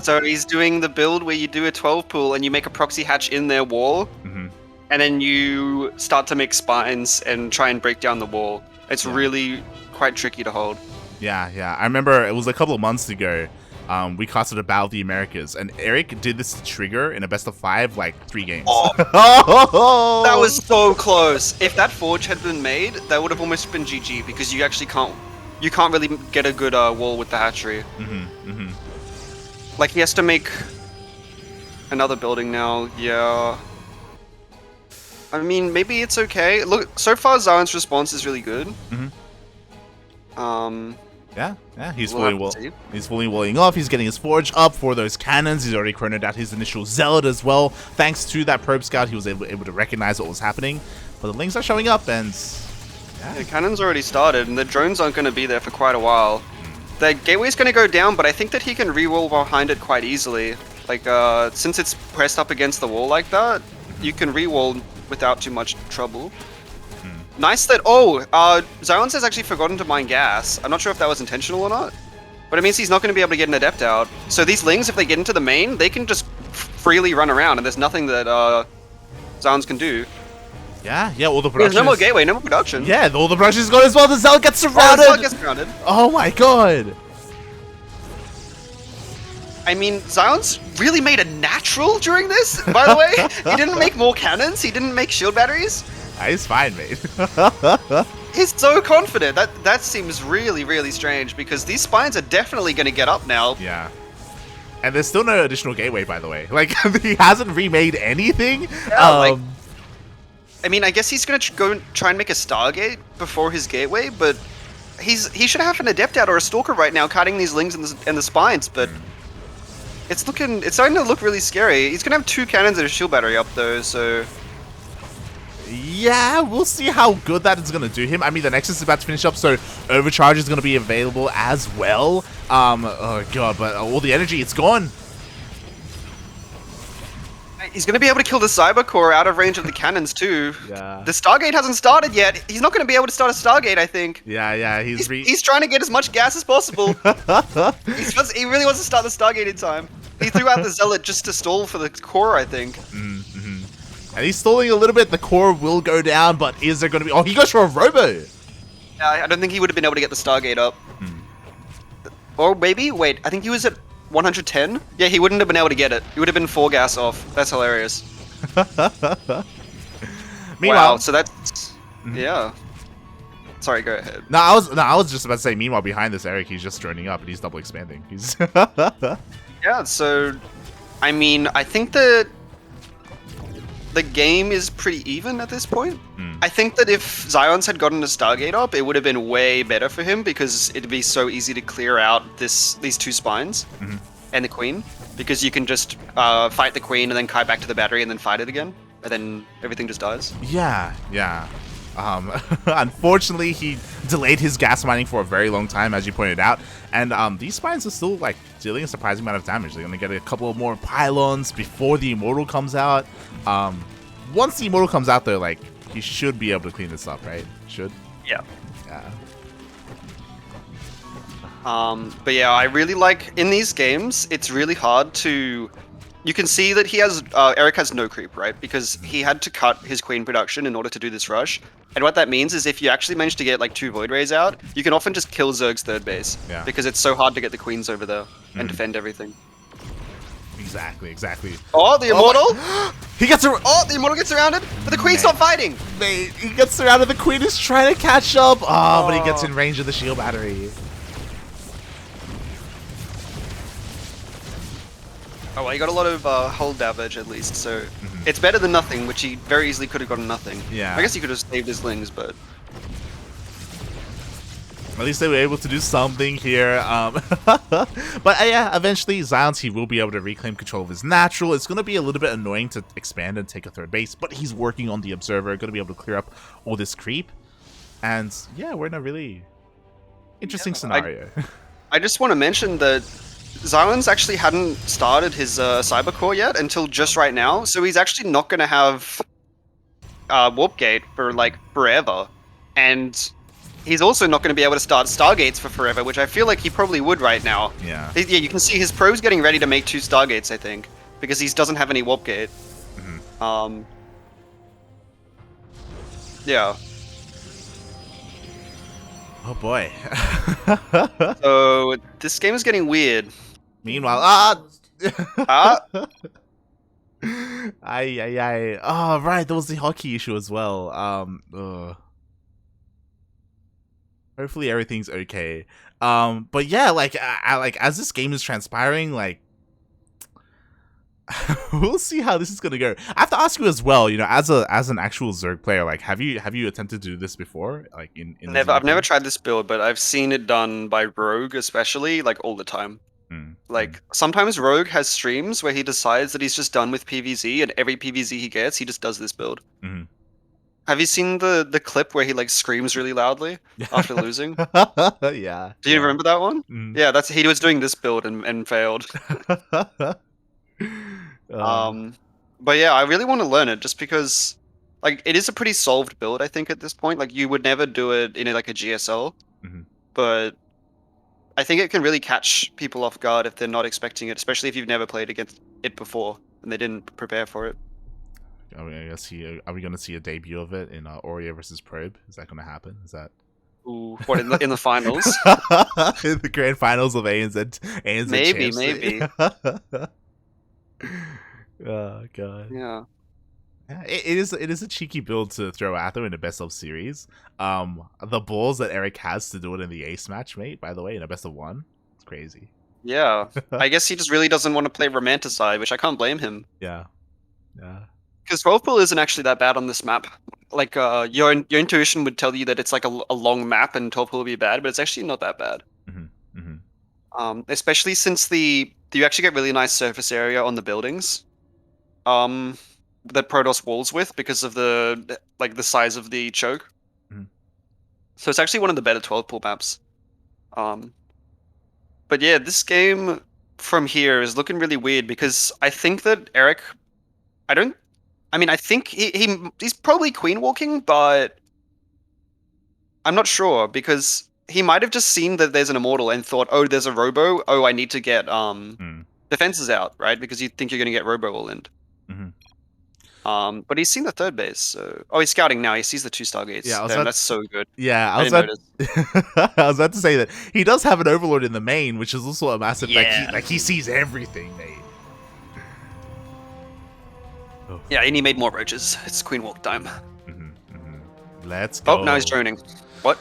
So he's doing the build where you do a 12 pool and you make a proxy hatch in their wall. And then you start to make spines and try and break down the wall. It's really quite tricky to hold. Yeah. I remember it was a couple of months ago. we casted a Battle of the Americas, and Erik did this trigger in a best of 5, like 3 games. Oh, that was so close. If that forge had been made, that would have almost been GG because you actually can't really get a good wall with the hatchery. Like he has to make another building now. Yeah. I mean, maybe it's okay. Look, so far Zion's response is really good. Yeah, he's We'll fully walling off. He's getting his forge up for those cannons. He's already chronoed out his initial zealot as well. Thanks to that probe scout, he was able to recognize what was happening. But the lings are showing up, and the cannon's already started, and the drones aren't going to be there for quite a while. The gateway's going to go down, but I think that he can re-wall behind it quite easily. Like, since it's pressed up against the wall like that, you can re-wall without too much trouble. Nice that, XionS has actually forgotten to mine gas. I'm not sure if that was intentional or not, but it means he's not going to be able to get an adept out. So these lings, if they get into the main, they can just freely run around, and there's nothing that XionS can do. Yeah, all the production. There's no more gateway, no more production. Yeah, all the production is gone as well. The zealot gets surrounded. The zealot gets surrounded. Oh my god. I mean, XionS really made a natural during this, by the way. He didn't make more cannons, he didn't make shield batteries. He's fine, mate. He's so confident. That seems really, really strange because these spines are definitely going to get up now. Yeah. And there's still no additional gateway, by the way. Like, he hasn't remade anything. Yeah, I mean, I guess he's going to go and try and make a Stargate before his gateway, but he should have an adept out or a stalker right now cutting these lings and the spines, but it's starting to look really scary. He's going to have 2 cannons and a shield battery up though, so yeah, we'll see how good that is going to do him. I mean, the Nexus is about to finish up, so Overcharge is going to be available as well. Oh god, but all the energy, it's gone. He's going to be able to kill the Cyber Core out of range of the cannons too. Yeah. The Stargate hasn't started yet. He's not going to be able to start a Stargate, I think. Yeah, he's trying to get as much gas as possible. He really wants to start the Stargate in time. He threw out the Zealot just to stall for the core, I think. And he's stalling a little bit. The core will go down, but is there going to be... Oh, he goes for a robo. I don't think he would have been able to get the Stargate up. Or maybe? Wait, I think he was at 110? Yeah, he wouldn't have been able to get it. He would have been 4 gas off. That's hilarious. Meanwhile... Wow, so that's... Yeah. Sorry, go ahead. No, I was just about to say, meanwhile, behind this, Erik, he's just droning up and he's double expanding. He's... Yeah, so... I mean, I think that... The game is pretty even at this point. I think that if XionS had gotten a Stargate up, it would have been way better for him because it'd be so easy to clear out these 2 spines and the Queen, because you can just fight the Queen and then kite back to the battery and then fight it again, and then everything just dies. Yeah. Unfortunately, he delayed his gas mining for a very long time, as you pointed out, and these spines are still like dealing a surprising amount of damage. They're gonna get a couple of more pylons before the Immortal comes out. Once the Immortal comes out, though, like, he should be able to clean this up, right? Should? Yeah. Yeah. But yeah, I really like, in these games, it's really hard to... You can see that Erik has no creep, right? Because he had to cut his Queen production in order to do this rush. And what that means is if you actually manage to get like 2 Void Rays out, you can often just kill Zerg's 3rd base. Yeah. Because it's so hard to get the Queens over there and defend everything. Exactly. Oh, the Immortal! He gets the Immortal gets surrounded, but the Queen's not fighting! Mate, he gets surrounded, the Queen is trying to catch up! But he gets in range of the shield battery. Oh, well, he got a lot of hull damage at least, so it's better than nothing, which he very easily could have gotten nothing. Yeah. I guess he could have saved his lings, but... At least they were able to do something here. But yeah, eventually XionS, he will be able to reclaim control of his natural. It's going to be a little bit annoying to expand and take a 3rd base, but he's working on the Observer, going to be able to clear up all this creep. And yeah, we're in a really interesting scenario. I just want to mention that XionS actually hadn't started his Cyber Core yet until just right now, so he's actually not going to have Warp Gate for like forever. And... he's also not going to be able to start Stargates for forever, which I feel like he probably would right now. Yeah. Yeah, you can see his pro's getting ready to make 2 Stargates, I think, because he doesn't have any Warp Gate. Yeah. Oh boy. So, this game is getting weird. Meanwhile, ah! Ah! Ay. Oh, right, there was the hockey issue as well. Hopefully everything's okay. But yeah, like, I like as this game is transpiring, like, we'll see how this is gonna go. I have to ask you as well, you know, as an actual Zerg player, like, have you attempted to do this before, like in the Never. Zerg I've never game? tried this build, but I've seen it done by Rogue, especially like all the time. Mm, Like sometimes Rogue has streams where he decides that he's just done with PvZ, and every PvZ he gets, he just does this build. mhm. Have you seen the clip where he like screams really loudly after losing? Yeah. Do you remember that one? Mm. Yeah, that's he was doing this build and failed. Uh, But yeah, I really want to learn it just because like it is a pretty solved build, I think, at this point. Like you would never do it in like a GSL, Mhm. but I think it can really catch people off guard if they're not expecting it, especially if you've never played against it before and they didn't prepare for it. are we gonna see a debut of it in Oreo versus Probe? Is that gonna happen? Is that Ooh, what in the finals? in the grand finals of ANZ Maybe, champs? maybe. Oh god. Yeah. Yeah, it is a cheeky build to throw at them in a best of series. The balls that Erik has to do it in the ace match, mate, by the way, in a best of one. It's crazy. Yeah. I guess he just really doesn't want to play Romanticide, which I can't blame him. Yeah. Because 12 pool isn't actually that bad on this map. Like, your intuition would tell you that it's like a long map and 12 pool would be bad, but it's actually not that bad. Especially since you actually get really nice surface area on the buildings. That Protoss walls with because of the size of the choke. Mhm. So it's actually one of the better 12 pool maps. But yeah, this game from here is looking really weird because I think that Erik, I think he's probably queen walking, but I'm not sure because he might have just seen that there's an immortal and thought, oh, there's a robo. Oh, I need to get defenses out, right? Because you think you're going to get robo all in. But he's seen the third base. So he's scouting now. He sees the 2 stargates. Yeah, Damn, that's so good. Yeah, I didn't I was about to say that he does have an overlord in the main, which is also a massive. Yeah. He sees everything, mate. Oh. Yeah, and he made more roaches. It's queen walk time. Let's go. Oh, now he's droning. What?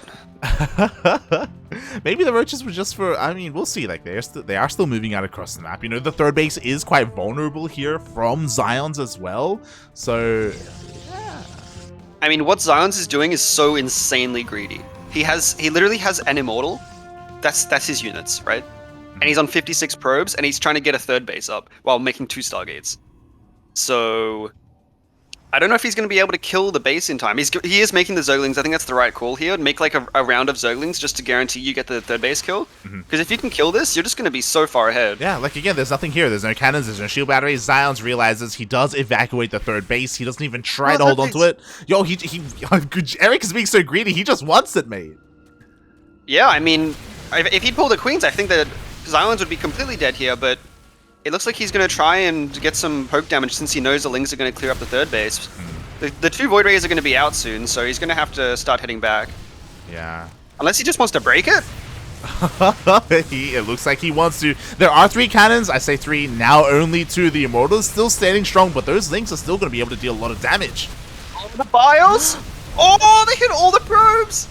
Maybe the roaches were just for. I mean, we'll see. Like they are still moving out across the map. You know, the third base is quite vulnerable here from Xion's as well. So, yeah. I mean, what XionS is doing is so insanely greedy. He literally has an immortal. That's his units, right? And he's on 56 probes, and he's trying to get a third base up while making 2 stargates. So I don't know if he's going to be able to kill the base in time. He is making the Zerglings. I think that's the right call here. Make like a round of Zerglings just to guarantee you get the third base kill. Because if you can kill this, you're just going to be so far ahead. Yeah, like again, there's nothing here. There's no cannons. There's no shield batteries. XionS realizes he does evacuate the third base. He doesn't even try to hold onto it. Yo, Erik is being so greedy. He just wants it, mate. Yeah, I mean, if he'd pulled the queens, I think that XionS would be completely dead here, but it looks like he's going to try and get some poke damage since he knows the Lings are going to clear up the third base. The 2 Void Rays are going to be out soon, so he's going to have to start heading back. Yeah. Unless he just wants to break it? It looks like he wants to. There are 3 cannons. I say 3, now only 2. The Immortal is still standing strong, but those Lings are still going to be able to deal a lot of damage. The bios? Oh, they hit all the probes!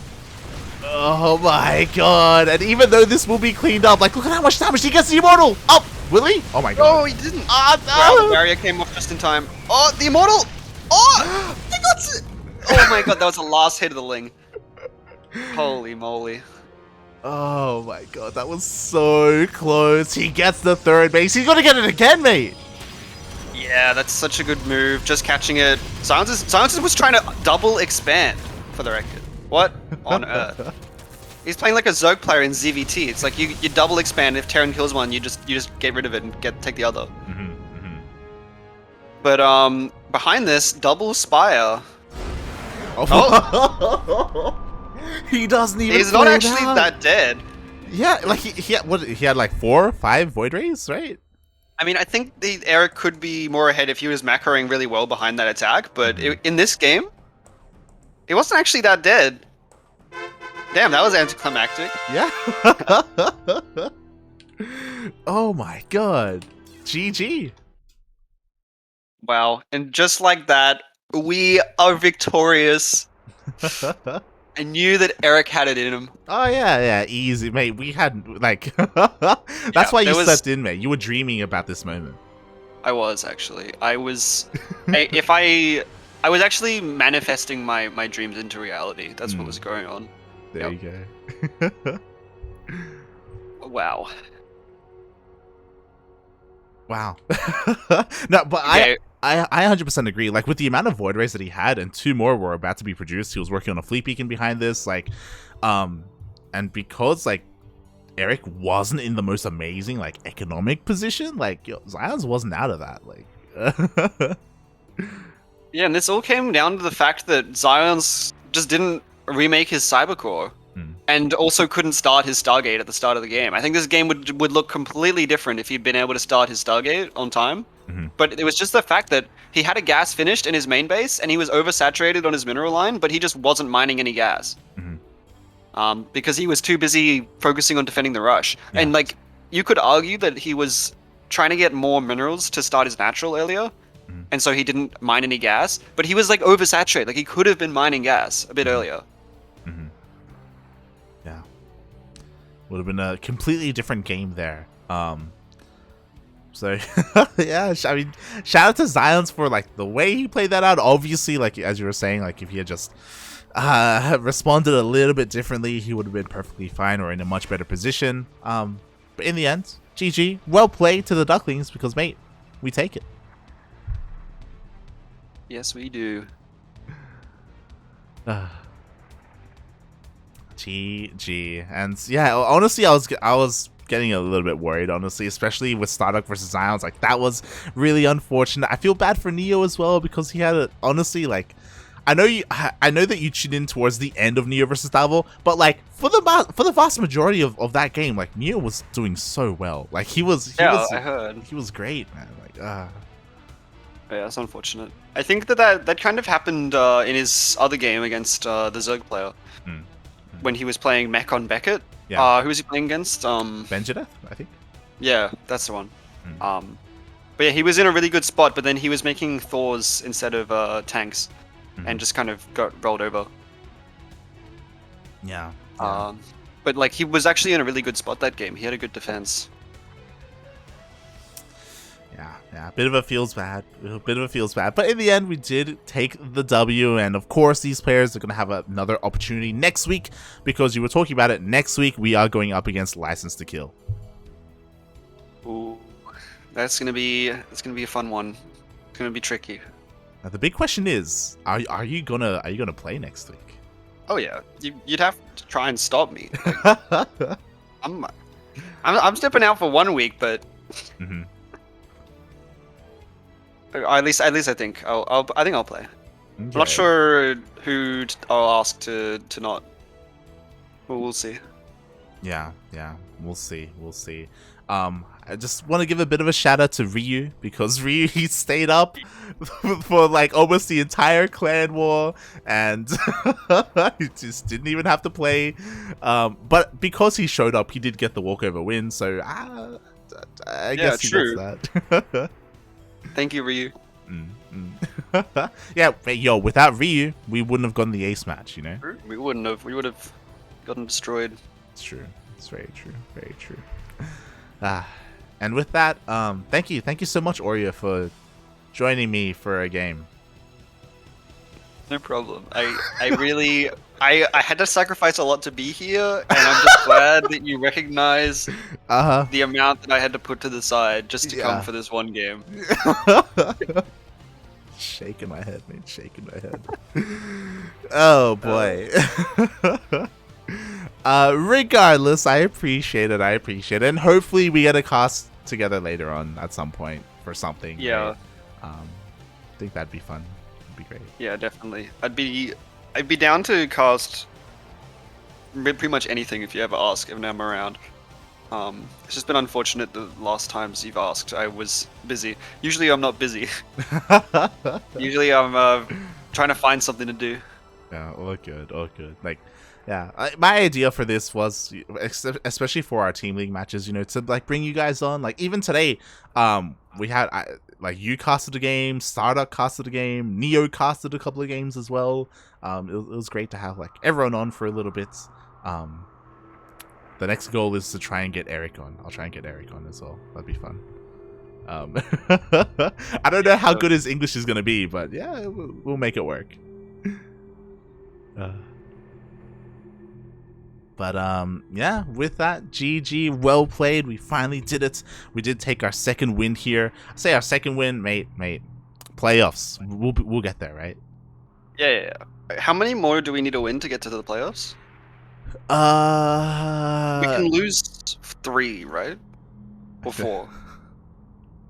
Oh my god. And even though this will be cleaned up, like, look at how much damage he gets the Immortal! Up! Will he? Oh my god. Oh, he didn't. Wow, the barrier came off just in time. Oh, the Immortal! Oh! They got it! Oh my god, that was the last hit of the Ling. Holy moly. Oh my god, that was so close. He gets the third base. He's gonna get it again, mate! Yeah, that's such a good move. Just catching it. XionS was trying to double expand, for the record. What on earth? He's playing like a Zerg player in ZVT. It's like you double expand. If Terran kills one, you just get rid of it and take the other. But behind this, double Spire. Oh. He doesn't even. He's not actually that dead. Yeah, like he had like 4, 5 Void Rays, right? I mean, I think the Erik could be more ahead if he was macroing really well behind that attack. But in this game, it wasn't actually that dead. Damn, that was anticlimactic. Yeah. Oh my god. GG. Wow. And just like that, we are victorious. I knew that Erik had it in him. Oh yeah, easy, mate. We had like that's why you there was- slept in, mate. You were dreaming about this moment. I was actually. I was. I was actually manifesting my dreams into reality. That's what was going on. There Yep. you go. Wow. Wow. No, but Okay. I 100% agree. Like with the amount of void rays that he had, and 2 more were about to be produced. He was working on a fleet beacon behind this, like, and because like Erik wasn't in the most amazing like economic position, like XionS wasn't out of that. Like, Yeah, and this all came down to the fact that XionS just didn't remake his Cybercore. And also couldn't start his Stargate at the start of the game. I think this game would look completely different if he'd been able to start his Stargate on time. But it was just the fact that he had a gas finished in his main base, and he was oversaturated on his mineral line, but he just wasn't mining any gas. Because he was too busy focusing on defending the rush. Yeah. And like, you could argue that he was trying to get more minerals to start his natural earlier, and so he didn't mine any gas, but he was like oversaturated. Like he could have been mining gas a bit earlier. yeah, would have been a completely different game there. So yeah, I mean, shout out to XionS for like the way he played that out. Obviously, like as you were saying, like if he had just responded a little bit differently, he would have been perfectly fine or in a much better position. But in the end, GG, well played to the Ducklings, because mate, we take it. Yes, we do. GG. And yeah, honestly, I was getting a little bit worried, honestly, especially with StarDuck versus XionS. Like that was really unfortunate. I feel bad for Neo as well, because he had a, honestly, like, I know that you tuned in towards the end of Neo versus Tavo, but like for the vast majority of that game, like Neo was doing so well. Like he was I heard. he was great, man. Like Yeah, that's unfortunate. I think that kind of happened in his other game against the Zerg player. When he was playing Mech on Beckett. Yeah. Who was he playing against? Benjedeth, I think. Yeah, that's the one. But yeah, he was in a really good spot, but then he was making Thors instead of tanks, and just kind of got rolled over. Yeah. But like he was actually in a really good spot that game. He had a good defense. Yeah, a bit of a feels bad. But in the end, we did take the W, and of course, these players are going to have another opportunity next week, because you were talking about it. Next week, we are going up against License to Kill. Ooh, that's gonna be a fun one. It's gonna be tricky. Now, the big question is, are you gonna play next week? Oh yeah, you'd have to try and stop me. Like, I'm stepping out for 1 week, but. At least I think I'll play. Okay. I'm not sure who I'll ask to not. But we'll see. Yeah, we'll see. I just want to give a bit of a shout out to Ryu, because Ryu, he stayed up for like almost the entire clan war, and he just didn't even have to play. But because he showed up, he did get the walkover win. So I guess he true. gets that. Thank you, Ryu. Yeah, yo, without Ryu, we wouldn't have gotten the ace match, you know? We wouldn't have. We would have gotten destroyed. It's true. It's very true. And with that, thank you so much, Oreo, for joining me for a game. No problem. I really I had to sacrifice a lot to be here, and I'm just glad that you recognize the amount that I had to put to the side just to come for this one game. Shaking my head, man. Shaking my head. Oh boy. Regardless, I appreciate it. And hopefully we get a cast together later on at some point for something. Yeah. Right? I think that'd be fun. It'd be great. Yeah, definitely. I'd be down to cast pretty much anything if you ever ask, if I'm around. It's just been unfortunate the last times you've asked I was busy. Usually I'm not busy. Usually I'm trying to find something to do. Yeah, all good. Like, Yeah, my idea for this was, especially for our team league matches, you know, to like bring you guys on. Like even today, we had like you casted a game, StarDuck casted a game, Neo casted a couple of games as well. It was great to have like everyone on for a little bit. The next goal is to try and get Erik on. I'll try and get Erik on as well. That'd be fun. I don't know how good his English is gonna be, but yeah, we'll make it work. But yeah, with that, GG, well played. We finally did it. We did take our second win here. I say our second win, mate. Playoffs. We'll get there, right? Yeah. How many more do we need to win to get to the playoffs? We can lose 3, right? Or 4.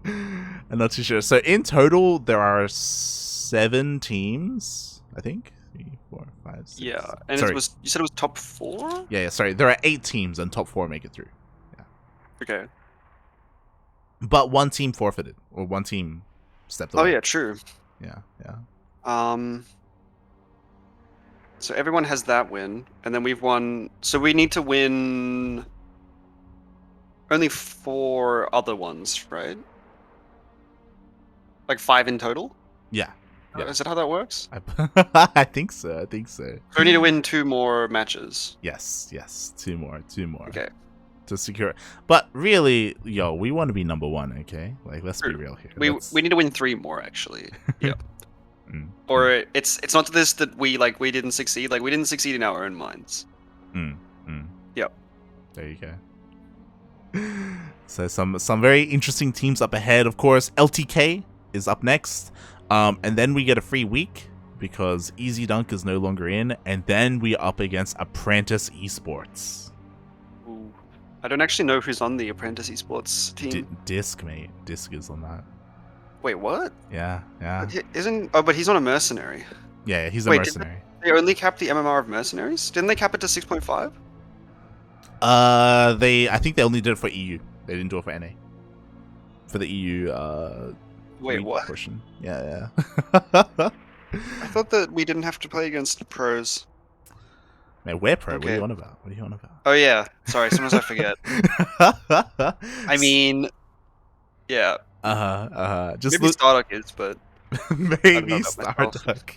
I'm not too sure. So in total, there are 7 teams, I think. 3, 4, 5, 6. Yeah, and sorry. you said it was top 4? Yeah, sorry. There are 8 teams, and top 4 make it through. Yeah. Okay. But 1 team forfeited, or 1 team stepped away. Oh yeah, true. Yeah. So everyone has that win, and then we've won. So we need to win only 4 other ones, right? Like 5 in total? Yeah. Yeah. Is that how that works? I think so. So we need to win 2 more matches. Yes. 2 more. Okay. To secure. But really, yo, we want to be number 1, okay? Like, let's be real here. We need to win 3 more, actually. Yeah. Or it's not this that we didn't succeed. Like, we didn't succeed in our own minds. Yep. There you go. So some very interesting teams up ahead. Of course, LTK is up next. And then we get a free week because Easy Dunk is no longer in, and then we are up against Apprentice Esports. Ooh. I don't actually know who's on the Apprentice Esports team. Disc, mate. Disc is on that. Wait, what? Yeah. But he's on a mercenary. Yeah, he's a mercenary. Did they only cap the MMR of mercenaries? Didn't they cap it to 6.5? I think they only did it for EU. They didn't do it for NA. For the EU, Wait, what? portion. Yeah. I thought that we didn't have to play against pros. Man, we're pro. Okay. What are you on about? Oh yeah, sorry. Sometimes I forget. I mean, yeah. Just maybe StarDuck is, but maybe StarDuck.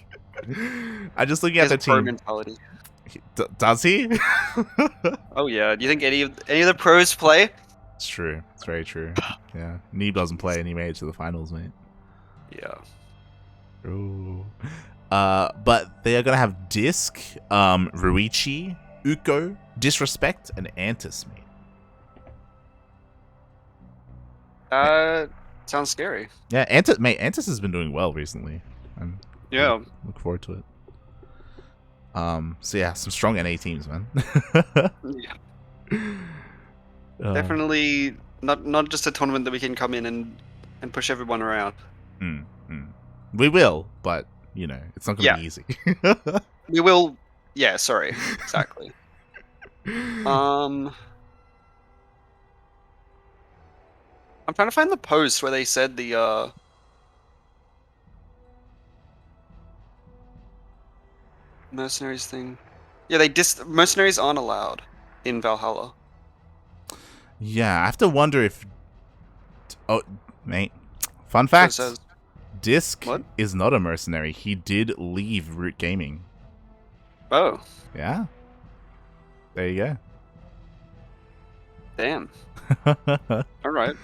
I'm just looking at the team. Mentality. Does he? Oh yeah. Do you think any of the pros play? It's true. It's very true. Yeah, Neeb doesn't play, and he made it to the finals, mate. Yeah. Ooh. But they are gonna have Disc, Ruichi, Uko, Disrespect, and Antis, mate. Sounds scary. Yeah, Antis has been doing well recently. Yeah. Look forward to it. So yeah, some strong NA teams, man. Yeah. Definitely not just a tournament that we can come in and push everyone around. We will, but you know, it's not gonna be easy. We will. Yeah, sorry. Exactly. I'm trying to find the post where they said the mercenaries thing. Yeah, mercenaries aren't allowed in Valhalla. Yeah, I have to wonder if. Oh, mate. Fun fact: Disc is not a mercenary. He did leave Root Gaming. Oh. Yeah. There you go. Damn. All right.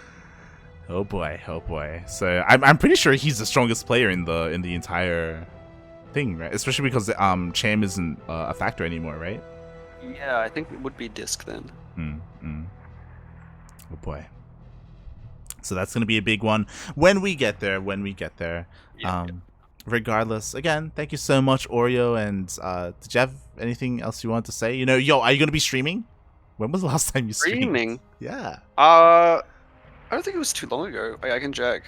Oh boy. So I'm pretty sure he's the strongest player in the entire thing, right? Especially because Cham isn't a factor anymore, right? Yeah, I think it would be Disc then. Oh boy. So that's gonna be a big one when we get there. Yeah. Regardless, again, thank you so much, Oreo. And did you have anything else you want to say? You know, are you gonna be streaming? When was the last time you streamed? Streaming? Yeah. I don't think it was too long ago. I can check.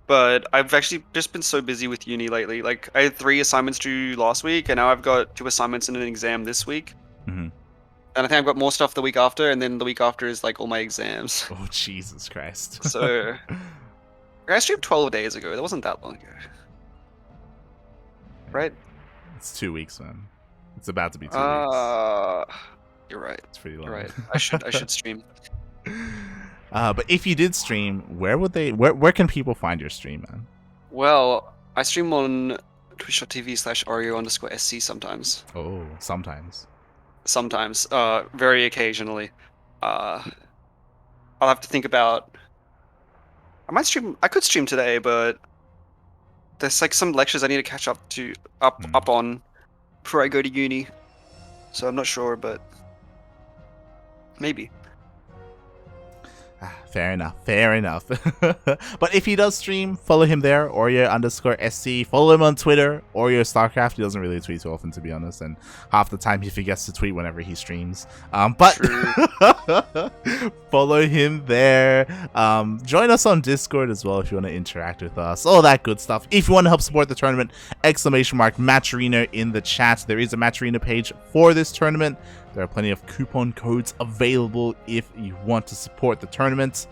But I've actually just been so busy with uni lately. Like, I had 3 assignments due last week, and now I've got 2 assignments and an exam this week. And I think I've got more stuff the week after, and then the week after is like all my exams. Oh, Jesus Christ. So I streamed 12 days ago. That wasn't that long ago. Right? It's 2 weeks, man. It's about to be 2 weeks. You're right. It's pretty long. You're right. I should stream. But if you did stream, where can people find your stream, man? Well, I stream on twitch.tv/Oreo_SC sometimes. Oh, sometimes. Sometimes. Very occasionally. I'll have to think about. I could stream today, but there's like some lectures I need to catch up on before I go to uni. So I'm not sure, but maybe. Fair enough. But if he does stream, follow him there, Oreo_SC. Follow him on Twitter, Oreo StarCraft. He doesn't really tweet too often, to be honest, and half the time he forgets to tweet whenever he streams. But follow him there. Join us on Discord as well if you want to interact with us. All that good stuff. If you want to help support the tournament, !Match Arena in the chat. There is a Match Arena page for this tournament. There are plenty of coupon codes available if you want to support the tournament.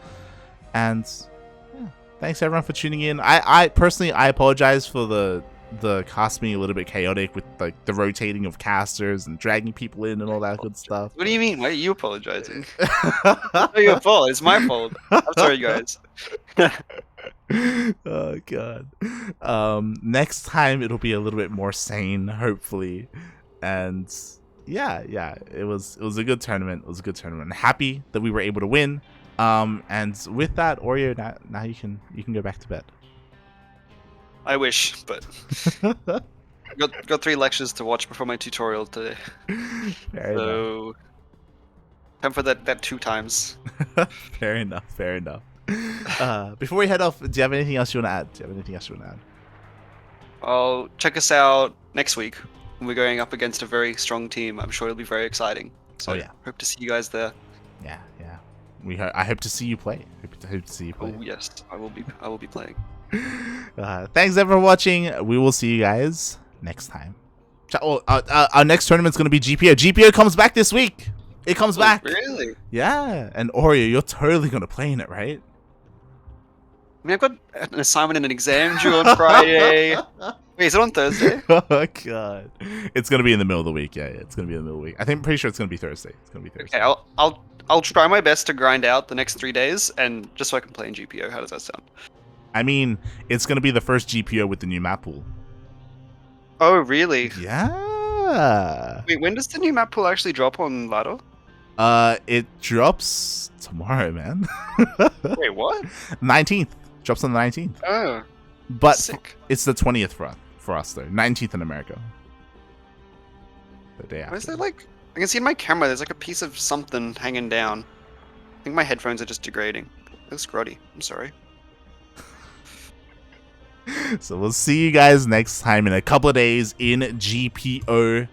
And yeah, thanks everyone for tuning in. I personally apologize for the cast being a little bit chaotic with like the rotating of casters and dragging people in and all that good stuff. What do you mean? Why are you apologizing? It's not your fault. It's my fault. I'm sorry, guys. Oh god. Next time it'll be a little bit more sane, hopefully. And yeah, it was a good tournament. It was a good tournament. I'm happy that we were able to win. And with that, Oreo, now you can go back to bed. I wish, but got 3 lectures to watch before my tutorial today. Fair enough. Time for that 2 times. Fair enough. Before we head off, do you have anything else you want to add? I'll check us out next week. We're going up against a very strong team. I'm sure it'll be very exciting. So yeah. Hope to see you guys there. Yeah. I hope to see you play. Oh yes, I will be playing. Thanks everyone for watching. We will see you guys next time. Our next tournament's gonna be GPO. GPO comes back this week. It comes back. Really? Yeah. And Oreo, you're totally gonna play in it, right? I mean, I've got an assignment and an exam due on Friday. Wait, is it on Thursday? Oh god, it's gonna be in the middle of the week. Yeah, it's gonna be in the middle of the week. I'm pretty sure it's gonna be Thursday. Okay, I'll try my best to grind out the next 3 days, and just so I can play in GPO. How does that sound? I mean, it's gonna be the first GPO with the new map pool. Oh, really? Yeah. Wait, when does the new map pool actually drop on Lado? It drops tomorrow, man. Wait, what? 19th. Drops on the 19th. Oh. But Sick. It's the 20th for us though. 19th in America. The day after. Why is there like... I can see in my camera there's like a piece of something hanging down. I think my headphones are just degrading. It looks grotty. I'm sorry. So we'll see you guys next time in a couple of days in GPO.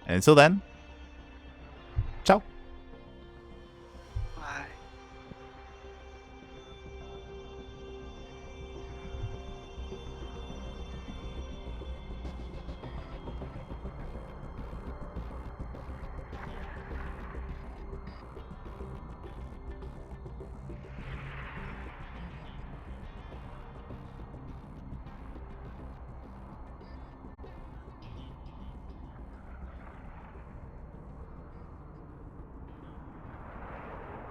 And until then,